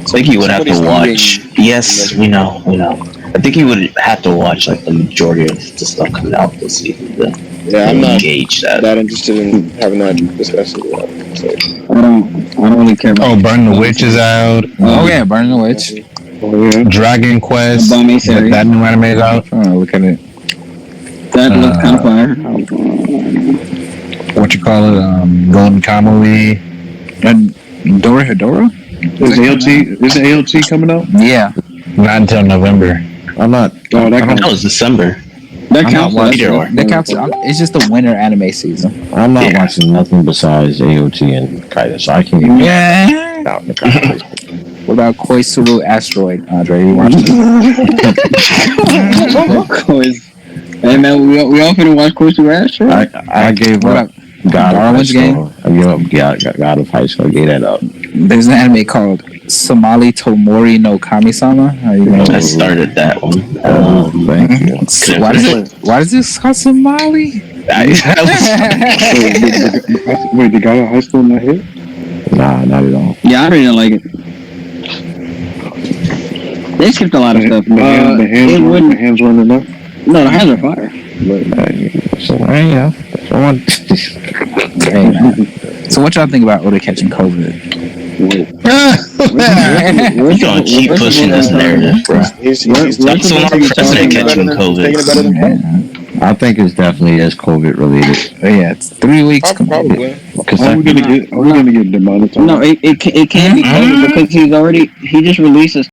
[SPEAKER 4] think you would have to
[SPEAKER 7] Somebody's
[SPEAKER 4] watch. Yes, we know. I think you would have to watch like the majority of the stuff coming out this season to
[SPEAKER 7] Yeah, I'm not
[SPEAKER 4] gauge that.
[SPEAKER 7] that interested in having that discussion. So,
[SPEAKER 2] I don't really care about.
[SPEAKER 3] Oh, Burn the Witch is out.
[SPEAKER 1] Oh yeah, Burn the Witch.
[SPEAKER 5] Oh yeah.
[SPEAKER 3] Dragon Quest.
[SPEAKER 2] Bummy series.
[SPEAKER 3] That new anime is out.
[SPEAKER 1] Look at it.
[SPEAKER 2] That looks kind of fire.
[SPEAKER 3] What you call it? Golden Kamuy.
[SPEAKER 1] And Dora Hedora?
[SPEAKER 5] Is ALT coming out?
[SPEAKER 1] Yeah.
[SPEAKER 3] Not until November.
[SPEAKER 6] I'm not.
[SPEAKER 5] Oh, that
[SPEAKER 4] That was December.
[SPEAKER 2] That
[SPEAKER 1] I'm
[SPEAKER 2] counts.
[SPEAKER 1] not watching.
[SPEAKER 4] Either or.
[SPEAKER 1] That counts. It's just the winter anime season.
[SPEAKER 6] I'm not
[SPEAKER 4] Yeah.
[SPEAKER 6] watching nothing besides AOT and Kaiden, so I can't even
[SPEAKER 1] Yeah.
[SPEAKER 6] out in the conversation.
[SPEAKER 1] What about Koisuru Asteroid, Andre? You watching it?
[SPEAKER 2] Hey man, we all finna watch Course of Rash?
[SPEAKER 6] I gave
[SPEAKER 1] What
[SPEAKER 6] up
[SPEAKER 1] about
[SPEAKER 6] God of High
[SPEAKER 1] Darwin's Game?
[SPEAKER 6] School. I gave up God of High School. I gave that up.
[SPEAKER 1] There's an anime called Somali Tomori no Kami-sama. How you know?
[SPEAKER 4] I started that one.
[SPEAKER 6] Thank you.
[SPEAKER 1] Why is this called Somali?
[SPEAKER 5] Wait, the guy at high school not here?
[SPEAKER 6] Nah, not at all.
[SPEAKER 2] Yeah, I really don't like it. They skipped a lot of stuff.
[SPEAKER 5] The hands weren't enough.
[SPEAKER 2] No, the hands are fire.
[SPEAKER 6] So, yeah. Someone.
[SPEAKER 1] Hey, man. So what y'all think about Oda catching COVID?
[SPEAKER 4] We're gonna keep pushing this narrative, bro.
[SPEAKER 7] he's
[SPEAKER 4] That's when our president catching COVID.
[SPEAKER 7] taking it better than
[SPEAKER 6] I think it's definitely as COVID related.
[SPEAKER 1] Yeah, it's 3 weeks.
[SPEAKER 7] probably.
[SPEAKER 6] Because
[SPEAKER 5] Are we gonna get demonetized?
[SPEAKER 2] No, it can't be COVID because he just released a